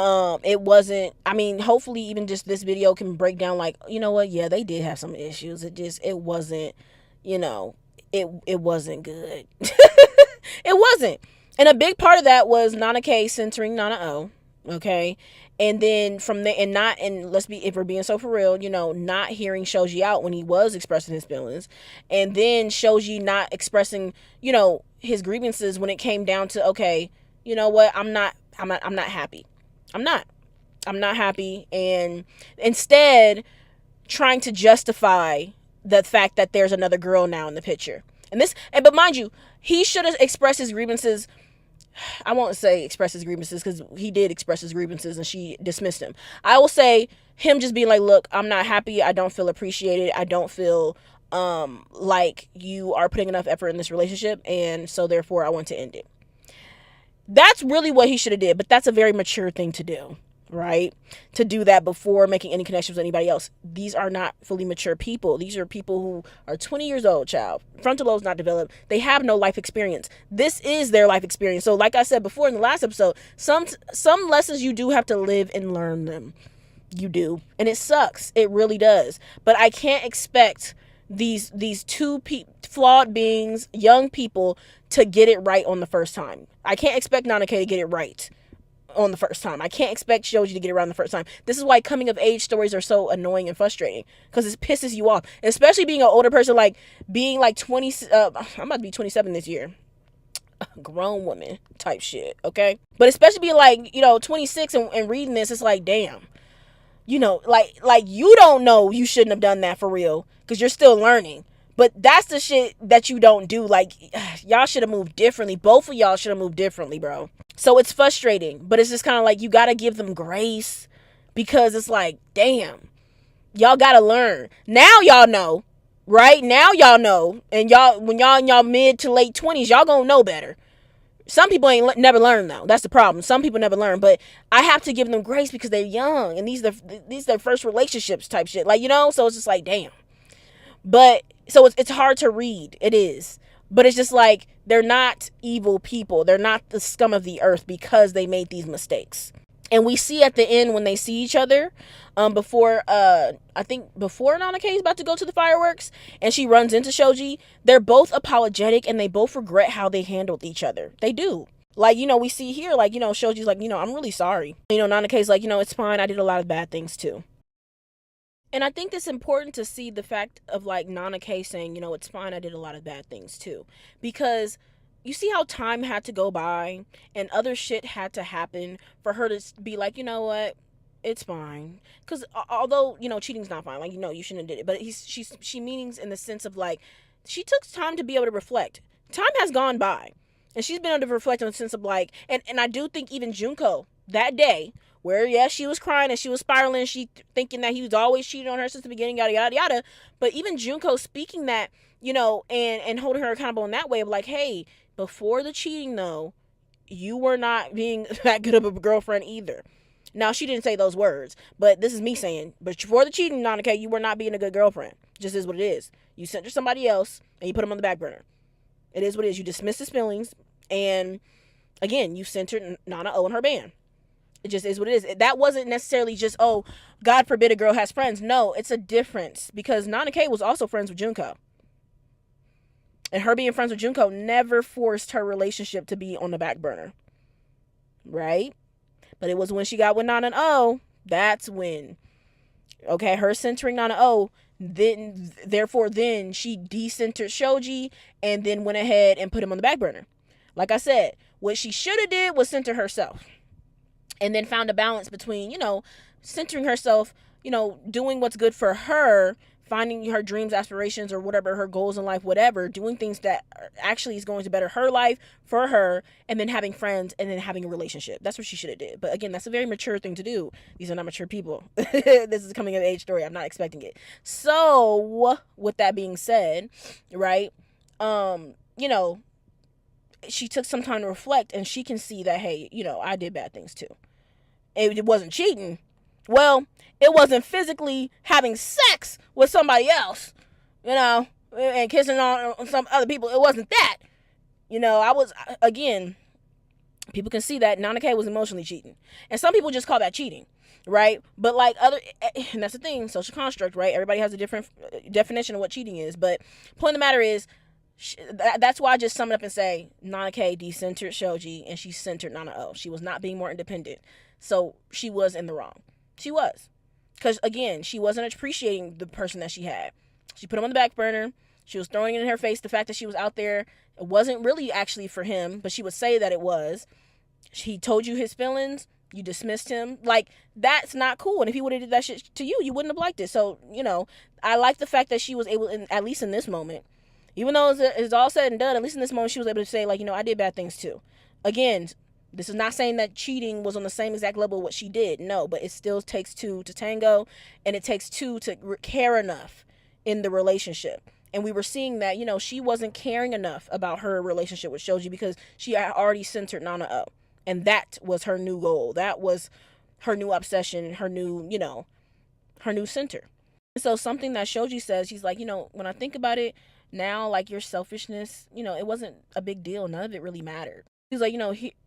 It wasn't, I mean, hopefully even just this video can break down, like, you know what, yeah, they did have some issues. It wasn't, you know, it wasn't good. It wasn't. And a big part of that was Nana K censoring Nana O, okay? And then from there, and let's be, if we're being so for real, you know, not hearing Shoji out when he was expressing his feelings. And then Shoji not expressing, you know, his grievances when it came down to, okay, you know what, I'm not happy. I'm not happy. And instead trying to justify the fact that there's another girl now in the picture. But mind you, he should have expressed his grievances. I won't say express his grievances, because he did express his grievances and she dismissed him. I will say him just being like, look, I'm not happy. I don't feel appreciated. I don't feel like you are putting enough effort in this relationship, and so therefore I want to end it. That's really what he should have did, but that's a very mature thing to do, right? To do that before making any connections with anybody else. These are not fully mature people. These are people who are 20 years old, child. Frontal lobe's not developed. They have no life experience. This is their life experience. So like I said before in the last episode, some lessons you do have to live and learn them. You do. And it sucks. It really does. But I can't expect these two flawed beings, young people, to get it right on the first time. I can't expect Nana K to get it right on the first time. I can't expect Shoji to get it right on the first time. This is why coming of age stories are so annoying and frustrating, because it pisses you off, especially being an older person, like being like 20. I'm about to be 27 this year. Grown woman type shit, okay? But especially being like, you know, 26 and reading this, it's like, damn. You know, like you don't know you shouldn't have done that for real, because you're still learning. But that's the shit that you don't do. Like, y'all should have moved differently. Both of y'all should have moved differently, bro. So it's frustrating, but it's just kind of like, you got to give them grace, because it's like, damn, y'all got to learn. Now y'all know, right? Now y'all know. And y'all, when y'all in y'all mid to late 20s, y'all gonna know better. Some people ain't never learn, though. That's the problem. Some people never learn, but I have to give them grace because they're young, and these are their first relationships type shit. Like, you know, so it's just like, damn. But so it's hard to read. It is. But it's just like, they're not evil people. They're not the scum of the earth because they made these mistakes. And we see at the end when they see each other, before Nana K is about to go to the fireworks and she runs into Shoji, they're both apologetic and they both regret how they handled each other. They do. Like, you know, we see here, like, you know, Shoji's like, you know, I'm really sorry. You know, Nana K's like, you know, it's fine. I did a lot of bad things too. And I think it's important to see the fact of like Nana K saying, it's fine, I did a lot of bad things too. Because you see how time had to go by and other shit had to happen for her to be like, you know what? It's fine. Because although, cheating's not fine. Like, you shouldn't have did it. But she meanings in the sense of like, she took time to be able to reflect. Time has gone by. And she's been able to reflect in the sense of like, and I do think even Junko, that day, where yes, she was crying and she was spiraling, she thinking that he was always cheating on her since the beginning, yada yada yada. But even Junko speaking that, and holding her accountable in that way of like, hey, before the cheating though, you were not being that good of a girlfriend either. Now she didn't say those words, but this is me saying, but before the cheating, Nana K, you were not being a good girlfriend. Just is what it is. You sent her somebody else and you put him on the back burner. It is what it is. You dismiss his feelings, and again, you centered Nana O and her band. It just is what it is. That wasn't necessarily just, oh, God forbid a girl has friends. No, it's a difference because Nana K was also friends with Junko. And her being friends with Junko never forced her relationship to be on the back burner. Right? But it was when she got with Nana O, that's when, okay, her centering Nana O, then she decentered Shoji and then went ahead and put him on the back burner. Like I said, what she should have did was center herself and then found a balance between, centering herself, doing what's good for her, finding her dreams, aspirations, or whatever her goals in life, whatever, doing things that actually is going to better her life for her, and then having friends and then having a relationship. That's what she should have did. But again, that's a very mature thing to do. These are not mature people. This is a coming of age story. I'm not expecting it. So with that being said, right, she took some time to reflect and she can see that, hey, I did bad things too. It wasn't cheating. Well, it wasn't physically having sex with somebody else, and kissing on some other people. It wasn't that. I was, again, people can see that Nana K was emotionally cheating. And some people just call that cheating, right? But like and that's the thing, social construct, right? Everybody has a different definition of what cheating is. But point of the matter is, that's why I just sum it up and say Nana K decentered Shoji and she centered Nana O. She was not being more independent. So she was in the wrong. She was. Because again, she wasn't appreciating the person that she had. She put him on the back burner. She was throwing it in her face the fact that she was out there. It wasn't really actually for him, but she would say that it was. He told you his feelings. You dismissed him. Like, that's not cool. And if he would have did that shit to you, you wouldn't have liked it. So, I like the fact that she was able, at least in this moment, even though it's all said and done, at least in this moment, she was able to say, like, I did bad things too. Again, this is not saying that cheating was on the same exact level of what she did. No, but it still takes two to tango, and it takes two to care enough in the relationship. And we were seeing that, she wasn't caring enough about her relationship with Shoji because she had already centered Nana O. And that was her new goal. That was her new obsession, her new, her new center. And so something that Shoji says, he's like, when I think about it now, like your selfishness, it wasn't a big deal. None of it really mattered. He's like,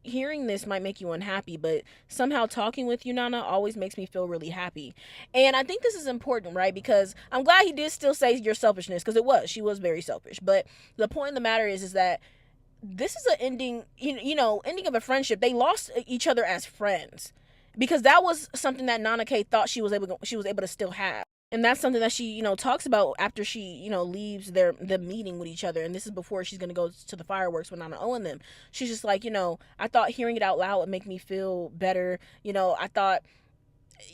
hearing this might make you unhappy, but somehow talking with you, Nana, always makes me feel really happy. And I think this is important, right? Because I'm glad he did still say your selfishness, because she was very selfish. But the point of the matter is that this is an ending, ending of a friendship. They lost each other as friends because that was something that Nana K thought she was able to still have. And that's something that she, talks about after she, leaves the meeting with each other. And this is before she's going to go to the fireworks with Nana O and them. She's just like, I thought hearing it out loud would make me feel better. I thought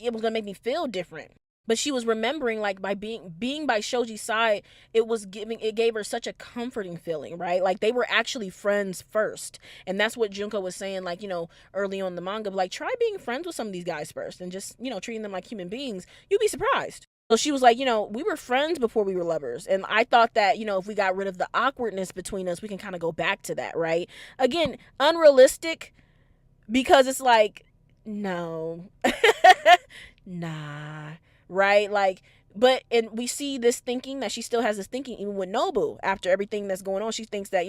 it was going to make me feel different. But she was remembering, like, by being by Shoji's side, it gave her such a comforting feeling, right? Like, they were actually friends first. And that's what Junko was saying, like, early on in the manga, like, try being friends with some of these guys first and just, treating them like human beings. You'd be surprised. So she was like, we were friends before we were lovers. And I thought that, if we got rid of the awkwardness between us, we can kind of go back to that, right? Again, unrealistic because it's like, no, nah, right? Like, and we see this thinking that she still has this thinking even with Nobu after everything that's going on. She thinks that,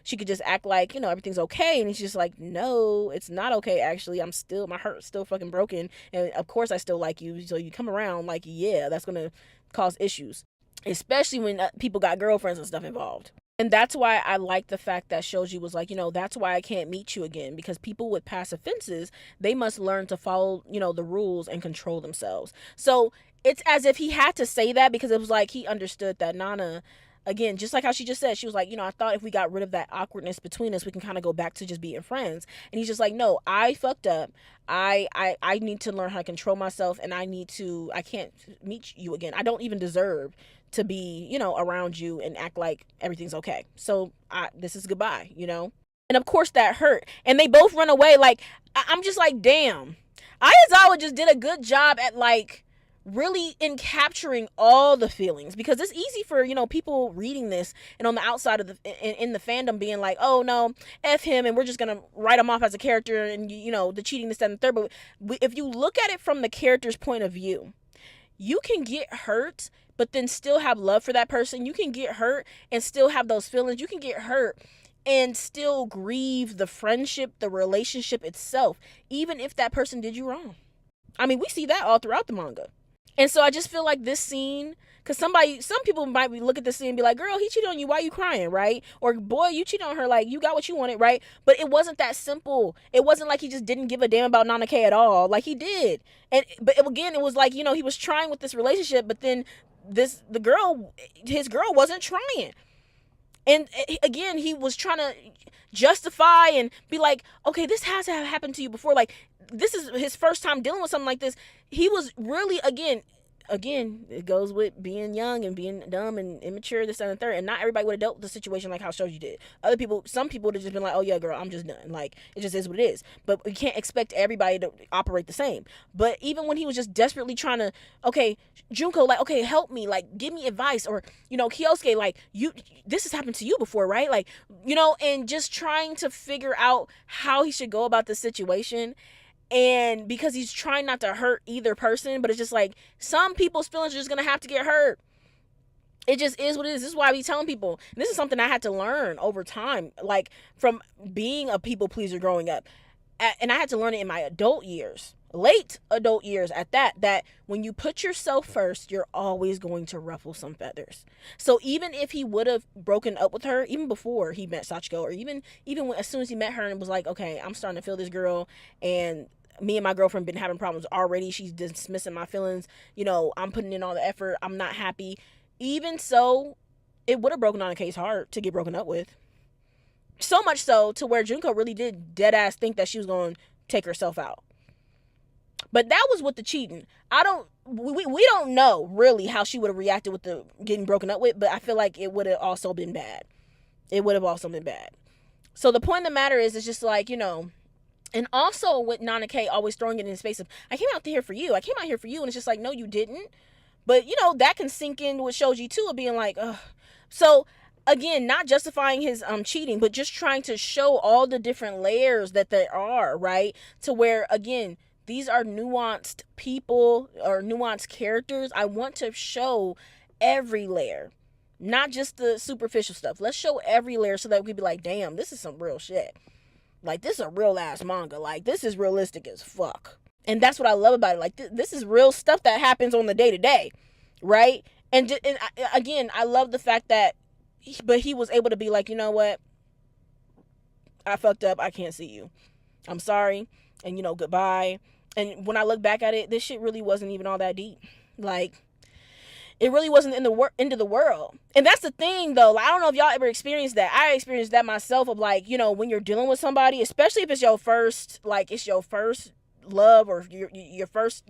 she could just act like, everything's okay. And he's just like, no, it's not okay. Actually, my heart's still fucking broken. And of course I still like you. So you come around like, yeah, that's going to cause issues, especially when people got girlfriends and stuff involved. And that's why I like the fact that Shoji was like, that's why I can't meet you again, because people with past offenses, they must learn to follow, the rules and control themselves. So it's as if he had to say that because it was like he understood that Nana, again, just like how she just said, she was like, I thought if we got rid of that awkwardness between us, we can kind of go back to just being friends. And he's just like, no, I fucked up. I need to learn how to control myself, and I can't meet you again. I don't even deserve to be, around you and act like everything's okay. So this is goodbye. And of course that hurt. And they both run away. Like, I'm just like, damn. Ayazawa just did a good job at like really in capturing all the feelings, because it's easy for people reading this and on the outside of in the fandom being like, oh no, F him, and we're just gonna write him off as a character, and the cheating, this, that, and the third. But if you look at it from the character's point of view, you can get hurt but then still have love for that person. You can get hurt and still have those feelings. You can get hurt and still grieve the friendship, the relationship itself, even if that person did you wrong. I mean, we see that all throughout the manga. And so I just feel like this scene, because some people might look at this scene and be like, girl, he cheated on you, why are you crying, right? Or boy, you cheated on her, like, you got what you wanted, right? But it wasn't that simple. It wasn't like he just didn't give a damn about Nana K at all. Like, he did. But again, it was like, he was trying with this relationship, but then his girl wasn't trying. And again, he was trying to justify and be like, okay, this has to have happened to you before. Like, this is his first time dealing with something like this. He was really, again, it goes with being young and being dumb and immature, this, and the third. And not everybody would have dealt with the situation like how Shoji did. Some people would have just been like, oh yeah, girl, I'm just done. Like, it just is what it is. But we can't expect everybody to operate the same. But even when he was just desperately trying to, okay, Junko, like, okay, help me, like, give me advice, or, Kyosuke, like, this has happened to you before, right? Like, and just trying to figure out how he should go about the situation. And because he's trying not to hurt either person, but it's just like, some people's feelings are just gonna have to get hurt. It just is what it is. This is why I be telling people, and this is something I had to learn over time, like from being a people pleaser growing up. And I had to learn it in my adult years, late adult years at that when you put yourself first, you're always going to ruffle some feathers. So even if he would have broken up with her, even before he met Sachiko, or even when, as soon as he met her and was like, okay, I'm starting to feel this girl, and me and my girlfriend been having problems already, she's dismissing my feelings, I'm putting in all the effort, I'm not happy. Even so, it would have broken Nana K's heart to get broken up with. So much so to where Junko really did dead ass think that she was going to take herself out. But that was with the cheating. We don't know really how she would have reacted with the getting broken up with, but I feel like it would have also been bad. So the point of the matter is, it's just like, and also with Nana K always throwing it in the space of, I came out here for you. And it's just like, no, you didn't. But, that can sink in with Shoji too, of being like, ugh. So again, not justifying his cheating, but just trying to show all the different layers that there are, right? To where, again, these are nuanced people or nuanced characters. I want to show every layer, not just the superficial stuff. Let's show every layer so that we can be like, damn, this is some real shit. Like, this is a real ass manga. Like, this is realistic as fuck. And that's what I love about it. Like, this is real stuff that happens on the day to day, right? And again, I love the fact that, but he was able to be like, you know what? I fucked up. I can't see you. I'm sorry. And, goodbye. And when I look back at it, this shit really wasn't even all that deep. Like, it really wasn't end of the world. And that's the thing, though. Like, I don't know if y'all ever experienced that. I experienced that myself of, like, when you're dealing with somebody, especially if it's your first love, or your first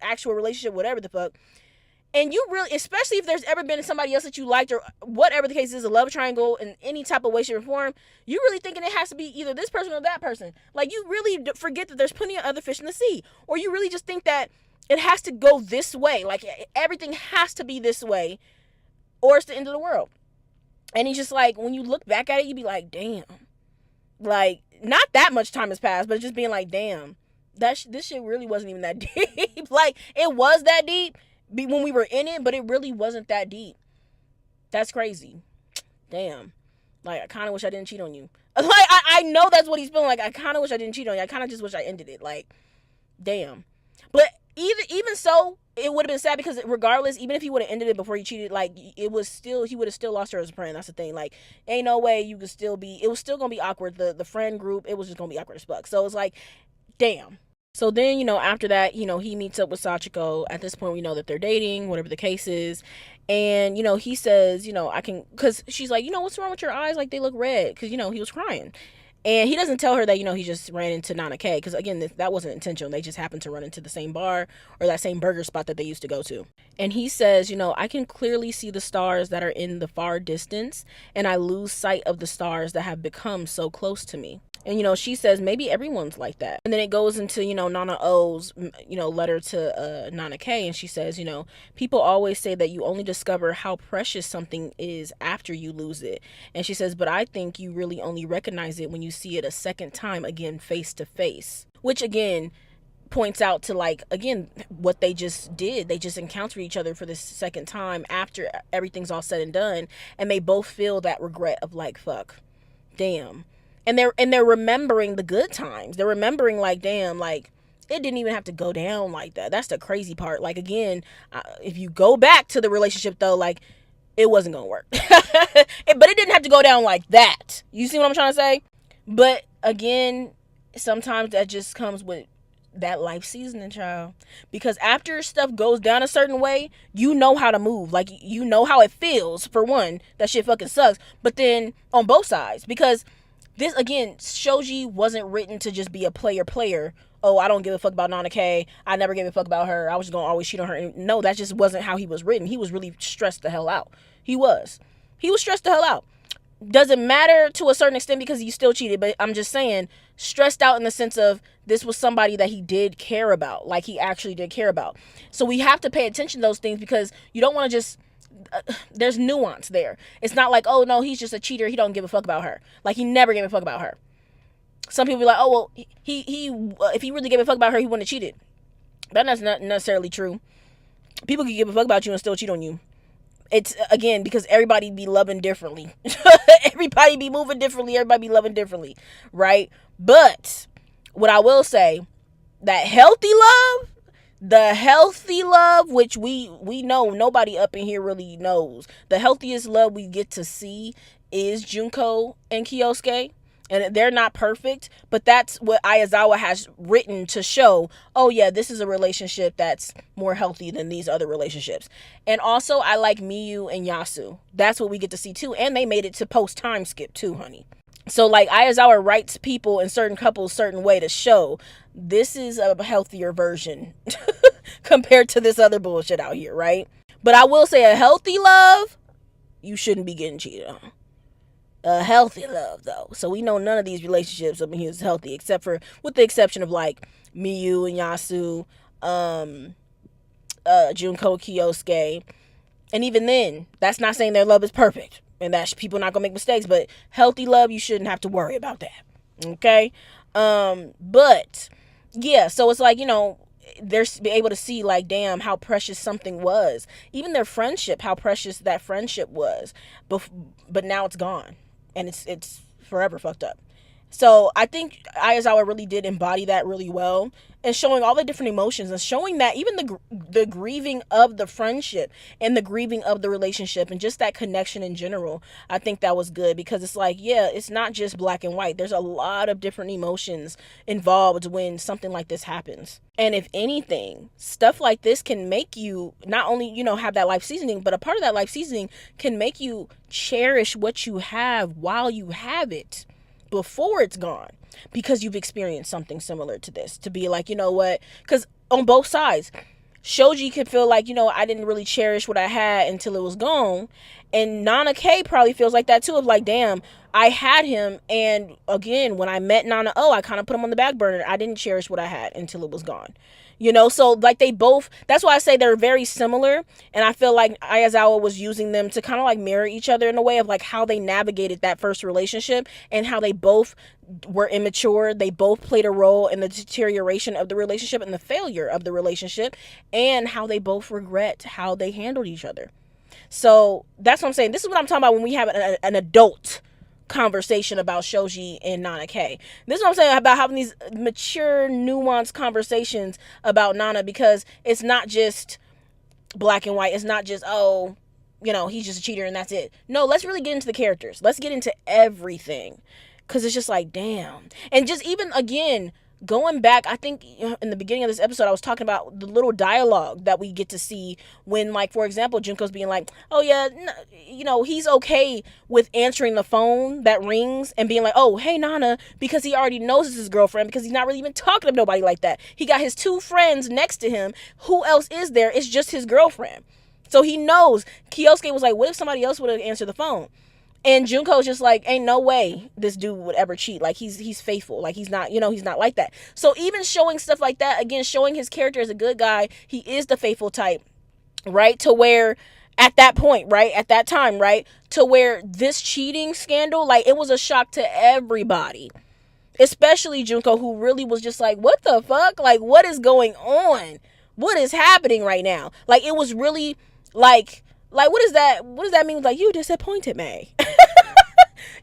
actual relationship, whatever the fuck. And you really, especially if there's ever been somebody else that you liked, or whatever the case is, a love triangle in any type of way, shape, or form, you really thinking it has to be either this person or that person. Like, you really forget that there's plenty of other fish in the sea. Or you really just think that it has to go this way. Like, everything has to be this way, or it's the end of the world. And it's just like, when you look back at it, you be like, damn. Like, not that much time has passed, but just being like, damn, this shit really wasn't even that deep. Like, it was that deep when we were in it, but it really wasn't that deep. That's crazy. Damn. Like, I kind of wish I didn't cheat on you. Like, I know that's what he's feeling. Like, I kind of wish I didn't cheat on you. I kind of just wish I ended it. Like, damn. But even so, it would have been sad, because regardless, even if he would have ended it before he cheated, like, he would have still lost her as a friend. That's the thing. Like, ain't no way you could still be, it was still gonna be awkward. The friend group, it was just gonna be awkward as fuck. So it's like, damn. So then, after that, he meets up with Sachiko. At this point, we know that they're dating, whatever the case is. And, he says, I can, because she's like, what's wrong with your eyes? Like, they look red. Because, he was crying. And he doesn't tell her that, he just ran into Nana K. Because, again, that wasn't intentional. They just happened to run into the same bar or that same burger spot that they used to go to. And he says, I can clearly see the stars that are in the far distance. And I lose sight of the stars that have become so close to me. And, she says, maybe everyone's like that. And then it goes into, Nana O's, letter to Nana K. And she says, people always say that you only discover how precious something is after you lose it. And she says, but I think you really only recognize it when you see it a second time, again, face to face. Which, again, points out to, like, again, what they just did. They just encountered each other for the second time after everything's all said and done. And they both feel that regret of, like, fuck, damn. And they're remembering the good times. They're remembering, like, damn, like, it didn't even have to go down like that. That's the crazy part. Like, again, if you go back to the relationship, though, like, it wasn't going to work. But it didn't have to go down like that. You see what I'm trying to say? But, again, sometimes that just comes with that life seasoning, child. Because after stuff goes down a certain way, you know how to move. Like, you know how it feels, for one. That shit fucking sucks. But then, on both sides. Because this, again, Shoji wasn't written to just be a player. Oh, I don't give a fuck about Nana K. I never gave a fuck about her. I was just going to always cheat on her. No, that just wasn't how he was written. He was really stressed the hell out. He was stressed the hell out. Doesn't matter to a certain extent because he still cheated. But I'm just saying, stressed out in the sense of this was somebody that he did care about. Like, he actually did care about. So we have to pay attention to those things because you don't want to just... there's nuance there. It's not like, oh no, he's just a cheater, he don't give a fuck about her. Like, he never gave a fuck about her. Some people be like, oh well, he if he really gave a fuck about her, he wouldn't have cheated. That's not necessarily true. People can give a fuck about you and still cheat on you. It's, again, because everybody be loving differently. Everybody be moving differently. Everybody be loving differently, right? But what I will say, that healthy love, the healthy love, which we know, nobody up in here really knows. The healthiest love we get to see is Junko and Kyosuke. And they're not perfect, but that's what Ayazawa has written to show, oh yeah, this is a relationship that's more healthy than these other relationships. And also, I like Miyu and Yasu. That's what we get to see too. And they made it to post time skip too, honey. So, like, Ayazawa writes people in certain couples certain way to show this is a healthier version compared to this other bullshit out here, right? But I will say, a healthy love, you shouldn't be getting cheated on. A healthy love, though. So we know none of these relationships, I mean, is healthy, except for, with the exception of, like, Miyu and Yasu, Junko, Kyosuke. And even then, that's not saying their love is perfect. And that people not gonna make mistakes. But healthy love, you shouldn't have to worry about that. Okay? But, yeah, so it's like, they're able to see, like, damn, how precious something was. Even their friendship, how precious that friendship was. But now it's gone. And it's forever fucked up. So I think Ayazawa really did embody that really well, and showing all the different emotions and showing that even the grieving of the friendship and the grieving of the relationship and just that connection in general. I think that was good because it's like, yeah, it's not just black and white. There's a lot of different emotions involved when something like this happens. And if anything, stuff like this can make you not only, have that life seasoning, but a part of that life seasoning can make you cherish what you have while you have it, before it's gone, because you've experienced something similar to this. To be like, you know what? Because on both sides, Shoji could feel like, I didn't really cherish what I had until it was gone. And Nana K probably feels like that too, of like, damn, I had him. And again, when I met Nana O, I kind of put him on the back burner. I didn't cherish what I had until it was gone. So like they both, that's why I say they're very similar. And I feel like Ayazawa was using them to kind of like mirror each other in a way of like how they navigated that first relationship and how they both were immature. They both played a role in the deterioration of the relationship and the failure of the relationship, and how they both regret how they handled each other. So that's what I'm saying. This is what I'm talking about when we have an adult conversation about Shoji and Nana K. This is what I'm saying about having these mature, nuanced conversations about Nana, because it's not just black and white. It's not just, oh, he's just a cheater and that's it. No, let's really get into the characters. Let's get into everything, because it's just like, damn. And just even, again, going back, I think in the beginning of this episode, I was talking about the little dialogue that we get to see when, like, for example, Junko's being like, oh, yeah, he's okay with answering the phone that rings and being like, oh, hey, Nana, because he already knows it's his girlfriend, because he's not really even talking to nobody like that. He got his 2 friends next to him. Who else is there? It's just his girlfriend. So he knows. Kyosuke was like, what if somebody else would have answered the phone? And Junko's just like, ain't no way this dude would ever cheat. Like, he's faithful. Like, he's not, he's not like that. So even showing stuff like that, again, showing his character as a good guy, he is the faithful type, right? To where at that point, right? At that time, right? To where this cheating scandal, like, it was a shock to everybody. Especially Junko, who really was just like, what the fuck? Like, what is going on? What is happening right now? Like, it was really like, what is that? What does that mean? Like, you disappointed me.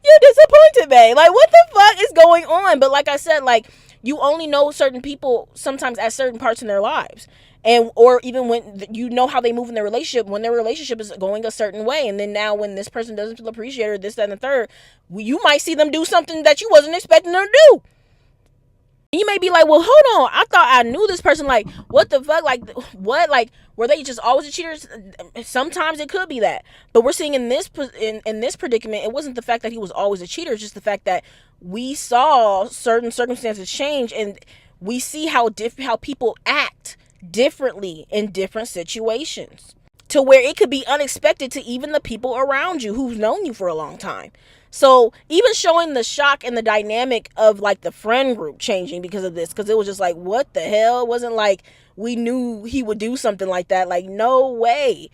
You disappointed me. Like, what the fuck is going on? But like I said, like, you only know certain people sometimes at certain parts in their lives. And, or even when you know how they move in their relationship, when their relationship is going a certain way. And then now when this person doesn't feel appreciated, or this, that, and the third, you might see them do something that you wasn't expecting them to do. You may be like, well, hold on, I thought I knew this person. Like, what the fuck? Like, what? Like, were they just always the cheaters? Sometimes it could be that, but we're seeing in this in this predicament, it wasn't the fact that he was always a cheater. It's just the fact that we saw certain circumstances change, and we see how people act differently in different situations, to where it could be unexpected to even the people around you who've known you for a long time. So even showing the shock and the dynamic of like the friend group changing because of this, because it was just like, what the hell? It wasn't like we knew he would do something like that. Like, no way.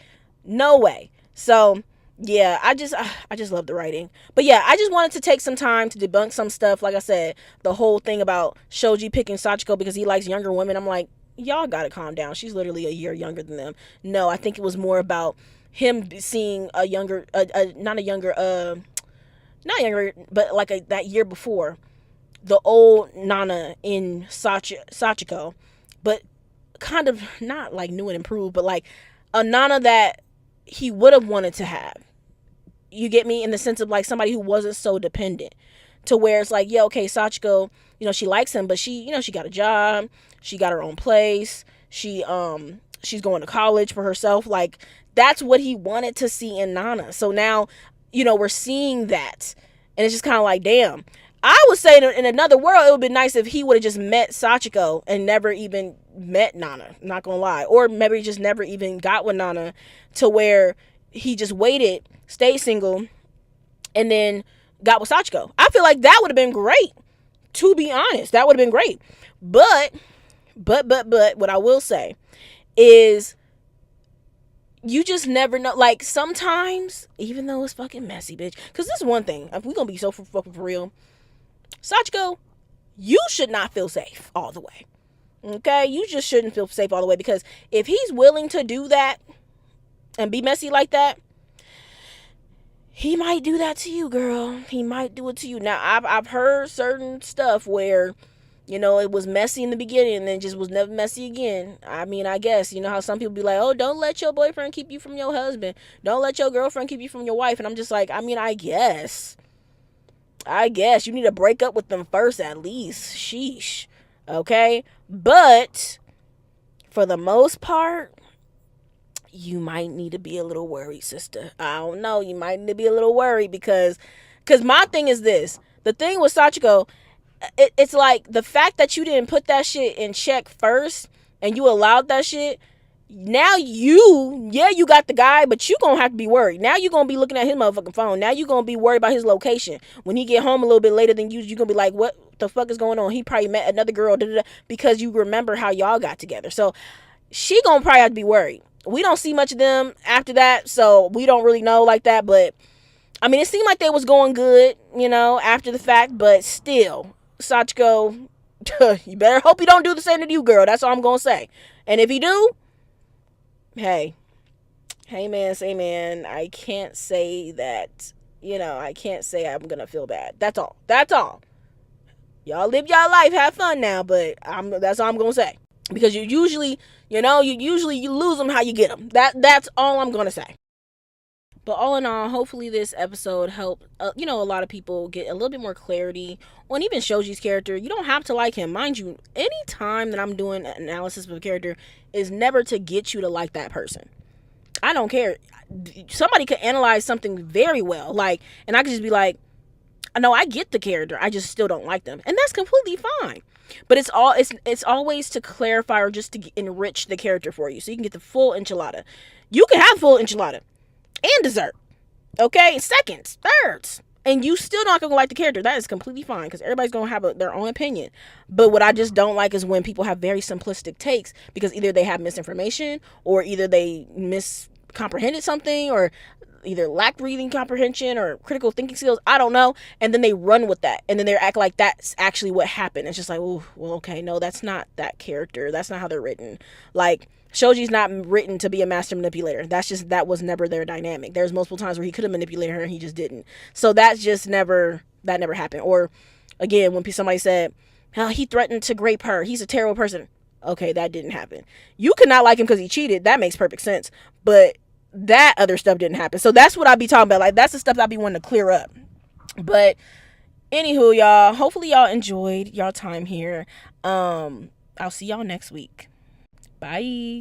So yeah, I just love the writing. But yeah, I just wanted to take some time to debunk some stuff. Like I said, the whole thing about Shoji picking Sachiko because he likes younger women. I'm like, y'all gotta calm down. She's literally a year younger than them. No, I think it was more about him seeing a younger, not younger, but like that year before, the old Nana in Sachiko, but kind of not like new and improved, but like a Nana that he would have wanted to have. You get me? In the sense of like somebody who wasn't so dependent, to where it's like, yeah, okay, Sachiko, she likes him, but she got a job, she got her own place, she's going to college for herself. Like, that's what he wanted to see in Nana. So now, we're seeing that, and it's just kind of like, damn. I would say in another world, it would be nice if he would have just met Sachiko and never even met Nana, not gonna lie. Or maybe just never even got with Nana, to where he just waited, stayed single, and then got with Sachiko. I feel like that would have been great, to be honest. That would have been great. But, what I will say is, you just never know. Like, sometimes, even though it's fucking messy, bitch, because this is one thing, if we're gonna be so fucking for real, Sachiko, you should not feel safe all the way. Okay? You just shouldn't feel safe all the way, because if he's willing to do that and be messy like that, he might do that to you, girl. He might do it to you. Now, I've heard certain stuff where, it was messy in the beginning and then just was never messy again. I mean, I guess, how some people be like, oh, don't let your boyfriend keep you from your husband. Don't let your girlfriend keep you from your wife. And I'm just like, I mean, I guess you need to break up with them first at least. Sheesh. Okay? But for the most part, you might need to be a little worried, sister. I don't know. You might need to be a little worried because my thing is this. The thing with Sachiko, it's like the fact that you didn't put that shit in check first and you allowed that shit. Now you got the guy, but you gonna have to be worried. Now you gonna be looking at his motherfucking phone. Now you gonna be worried about his location. When he get home a little bit later than you gonna be like, what the fuck is going on? He probably met another girl, because you remember how y'all got together. So she gonna probably have to be worried. We don't see much of them after that, so we don't really know like that. But I mean, it seemed like they was going good, after the fact. But still, Sachiko, you better hope he don't do the same to you, girl. That's all I'm gonna say. And if he do, hey man, say man, I can't say that, I can't say I'm gonna feel bad. That's all. Y'all live y'all life, have fun now, but that's all I'm gonna say. Because you usually, you lose them how you get them. That's all I'm gonna say. But all in all, hopefully this episode helped, a lot of people get a little bit more clarity on even Shoji's character. You don't have to like him. Mind you, any time that I'm doing analysis of a character is never to get you to like that person. I don't care. Somebody could analyze something very well, like, and I could just be like, no, I get the character. I just still don't like them, and that's completely fine. But it's always to clarify or just to enrich the character for you, so you can get the full enchilada. You can have full enchilada and dessert, okay, seconds, thirds, and you still not gonna like the character. That is completely fine because everybody's gonna have their own opinion. But what I just don't like is when people have very simplistic takes because either they have misinformation or either they miscomprehended something or either lacked reading comprehension or critical thinking skills. I don't know. And then they run with that. And then they act like that's actually what happened. It's just like, oh, well, okay, no, that's not that character. That's not how they're written. Like, Shoji's not written to be a master manipulator. That was never their dynamic. There's multiple times where he could have manipulated her and he just didn't. So that never happened. Or again, when somebody said, oh, he threatened to grape her, he's a terrible person. Okay, that didn't happen. You could not like him because he cheated. That makes perfect sense. But that other stuff didn't happen. So that's what I be talking about. Like, that's the stuff that I be wanting to clear up. But anywho, y'all, hopefully y'all enjoyed y'all time here. I'll see y'all next week. Bye.